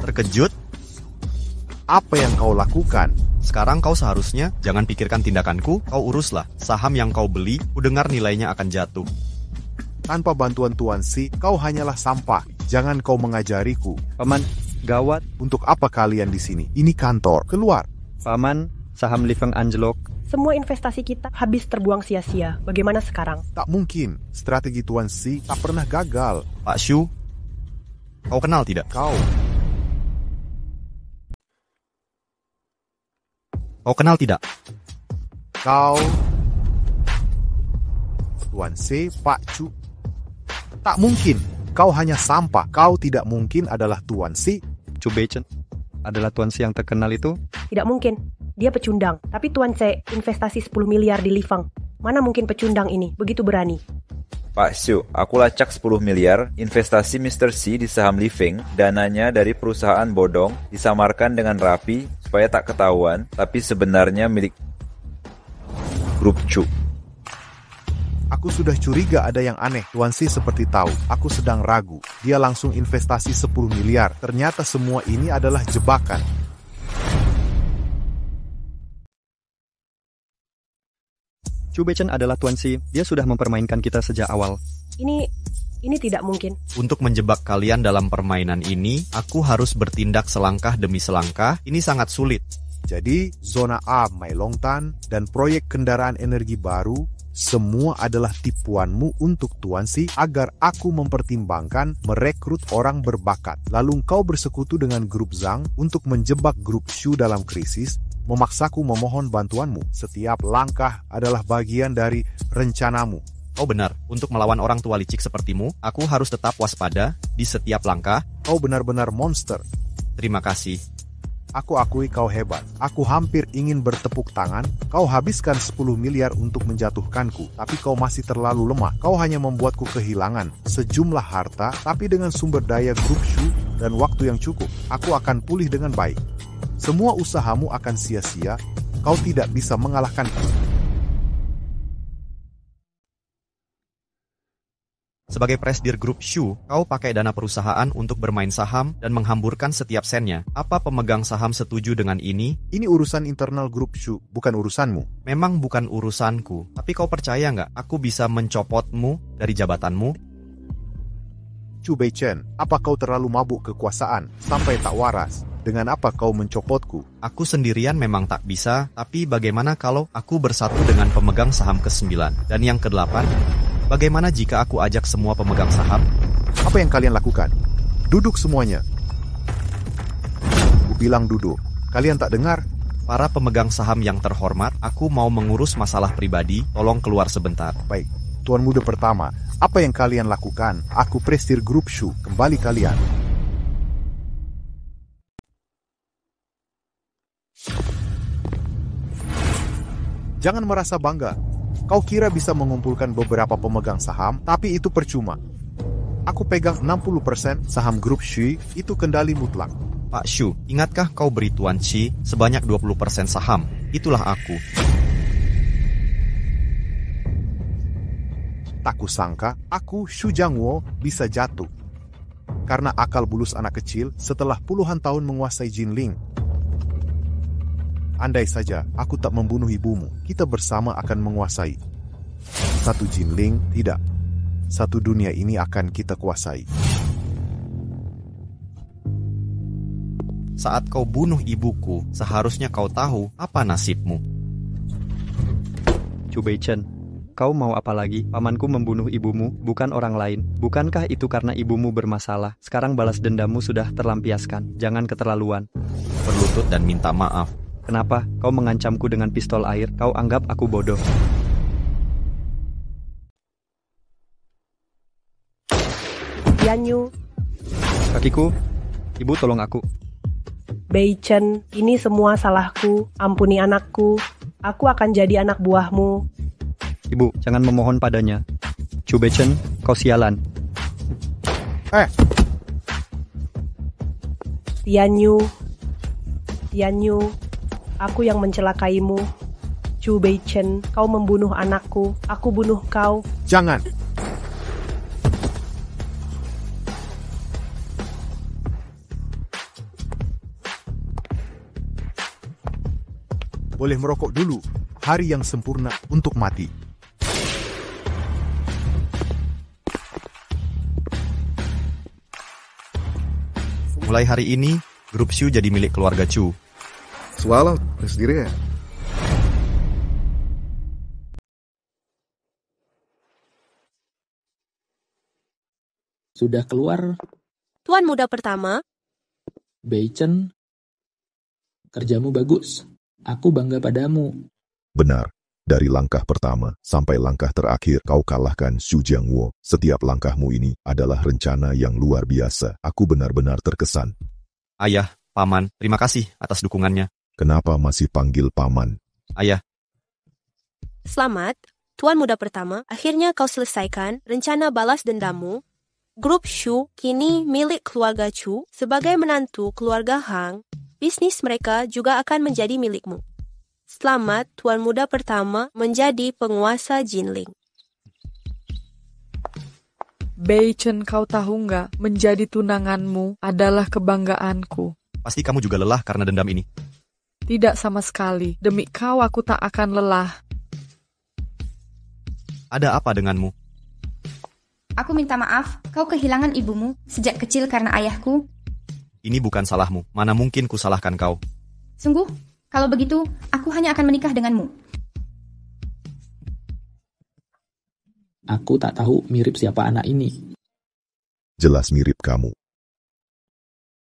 Terkejut? Apa yang kau lakukan? Sekarang kau seharusnya jangan pikirkan tindakanku, kau uruslah. Saham yang kau beli, kudengar nilainya akan jatuh. Tanpa bantuan Tuan Si, kau hanyalah sampah. Jangan kau mengajariku. Paman, gawat. Untuk apa kalian di sini? Ini kantor. Keluar. Paman, saham Li Feng anjlok. Semua investasi kita habis terbuang sia-sia. Bagaimana sekarang? Tak mungkin. Strategi Tuan Si tak pernah gagal. Pak Shu, kau kenal tidak? Kau kenal tidak? Kau Tuan Si, Pak Chu. Tak mungkin. Kau hanya sampah. Kau tidak mungkin adalah Tuan Si. Chu Beichen adalah Tuan Si yang terkenal itu? Tidak mungkin. Dia pecundang. Tapi Tuan C investasi 10 miliar di Li Feng. Mana mungkin pecundang ini begitu berani? Pak Shu, aku lacak 10 miliar investasi Mr. C di saham Li Feng. Dananya dari perusahaan bodong disamarkan dengan rapi supaya tak ketahuan, tapi sebenarnya milik grup Chu. Aku sudah curiga ada yang aneh. Tuan Si seperti tahu. Aku sedang ragu. Dia langsung investasi 10 miliar. Ternyata semua ini adalah jebakan. Chu Beichen adalah Tuan Si. Dia sudah mempermainkan kita sejak awal. Ini tidak mungkin. Untuk menjebak kalian dalam permainan ini, aku harus bertindak selangkah demi selangkah. Ini sangat sulit. Jadi, zona A Mailongtan dan proyek kendaraan energi baru semua adalah tipuanmu untuk Tuan Si agar aku mempertimbangkan merekrut orang berbakat. Lalu kau bersekutu dengan grup Zhang untuk menjebak grup Shu dalam krisis, memaksaku memohon bantuanmu. Setiap langkah adalah bagian dari rencanamu. Kau benar, untuk melawan orang tua licik sepertimu, aku harus tetap waspada di setiap langkah. Kau benar-benar monster. Terima kasih. Aku akui kau hebat. Aku hampir ingin bertepuk tangan. Kau habiskan 10 miliar untuk menjatuhkanku, tapi kau masih terlalu lemah. Kau hanya membuatku kehilangan sejumlah harta, tapi dengan sumber daya grup Shu dan waktu yang cukup, aku akan pulih dengan baik. Semua usahamu akan sia-sia. Kau tidak bisa mengalahkanku. Sebagai presdir grup Shu, kau pakai dana perusahaan untuk bermain saham dan menghamburkan setiap sennya. Apa pemegang saham setuju dengan ini? Ini urusan internal grup Shu, bukan urusanmu. Memang bukan urusanku, tapi kau percaya nggak aku bisa mencopotmu dari jabatanmu? Chu Beichen, apa kau terlalu mabuk kekuasaan sampai tak waras? Dengan apa kau mencopotku? Aku sendirian memang tak bisa, tapi bagaimana kalau aku bersatu dengan pemegang saham ke-9 dan yang ke-8? Bagaimana jika aku ajak semua pemegang saham? Apa yang kalian lakukan? Duduk semuanya. Aku bilang duduk. Kalian tak dengar? Para pemegang saham yang terhormat, aku mau mengurus masalah pribadi, tolong keluar sebentar. Baik, Tuan Muda pertama, apa yang kalian lakukan? Aku prestir grup Shu, kembali kalian. Jangan merasa bangga. Kau kira bisa mengumpulkan beberapa pemegang saham, tapi itu percuma. Aku pegang 60% saham grup Shu, itu kendali mutlak. Pak Shu, ingatkah kau beri Tuan Chi sebanyak 20% saham? Itulah aku. Tak kusangka, aku Shu Jiangwo bisa jatuh. Karena akal bulus anak kecil setelah puluhan tahun menguasai Jinling. Andai saja aku tak membunuh ibumu, kita bersama akan menguasai. Satu Jinling, tidak. Satu dunia ini akan kita kuasai. Saat kau bunuh ibuku, seharusnya kau tahu apa nasibmu. Chu Beichen, kau mau apa lagi? Pamanku membunuh ibumu, bukan orang lain. Bukankah itu karena ibumu bermasalah? Sekarang balas dendammu sudah terlampiaskan. Jangan keterlaluan. Berlutut dan minta maaf. Kenapa? Kau mengancamku dengan pistol air. Kau anggap aku bodoh. Yanyu. Kakiku, ibu tolong aku. Beichen, ini semua salahku. Ampuni anakku. Aku akan jadi anak buahmu. Ibu, jangan memohon padanya. Chu Beichen, kau sialan. Yanyu, aku yang mencelakaimu. Chu Beichen, kau membunuh anakku. Aku bunuh kau. Jangan. Boleh merokok dulu. Hari yang sempurna untuk mati. Mulai hari ini, grup Shu jadi milik keluarga Chu. Swallow, sendiri ya? Sudah keluar? Tuan Muda pertama. Beichen, kerjamu bagus. Aku bangga padamu. Benar. Dari langkah pertama sampai langkah terakhir kau kalahkan Shu Jiangwo. Setiap langkahmu ini adalah rencana yang luar biasa. Aku benar-benar terkesan. Ayah, Paman, terima kasih atas dukungannya. Kenapa masih panggil Paman? Ayah. Selamat, Tuan Muda pertama. Akhirnya kau selesaikan rencana balas dendammu. Grup Shu kini milik keluarga Chu. Sebagai menantu keluarga Hang, bisnis mereka juga akan menjadi milikmu. Selamat, Tuan Muda pertama menjadi penguasa Jinling. Beichen, kau tahu nggak, menjadi tunanganmu adalah kebanggaanku. Pasti kamu juga lelah karena dendam ini. Tidak sama sekali. Demi kau, aku tak akan lelah. Ada apa denganmu? Aku minta maaf, kau kehilangan ibumu sejak kecil karena ayahku. Ini bukan salahmu. Mana mungkin ku salahkan kau. Sungguh? Kalau begitu, aku hanya akan menikah denganmu. Aku tak tahu mirip siapa anak ini. Jelas mirip kamu.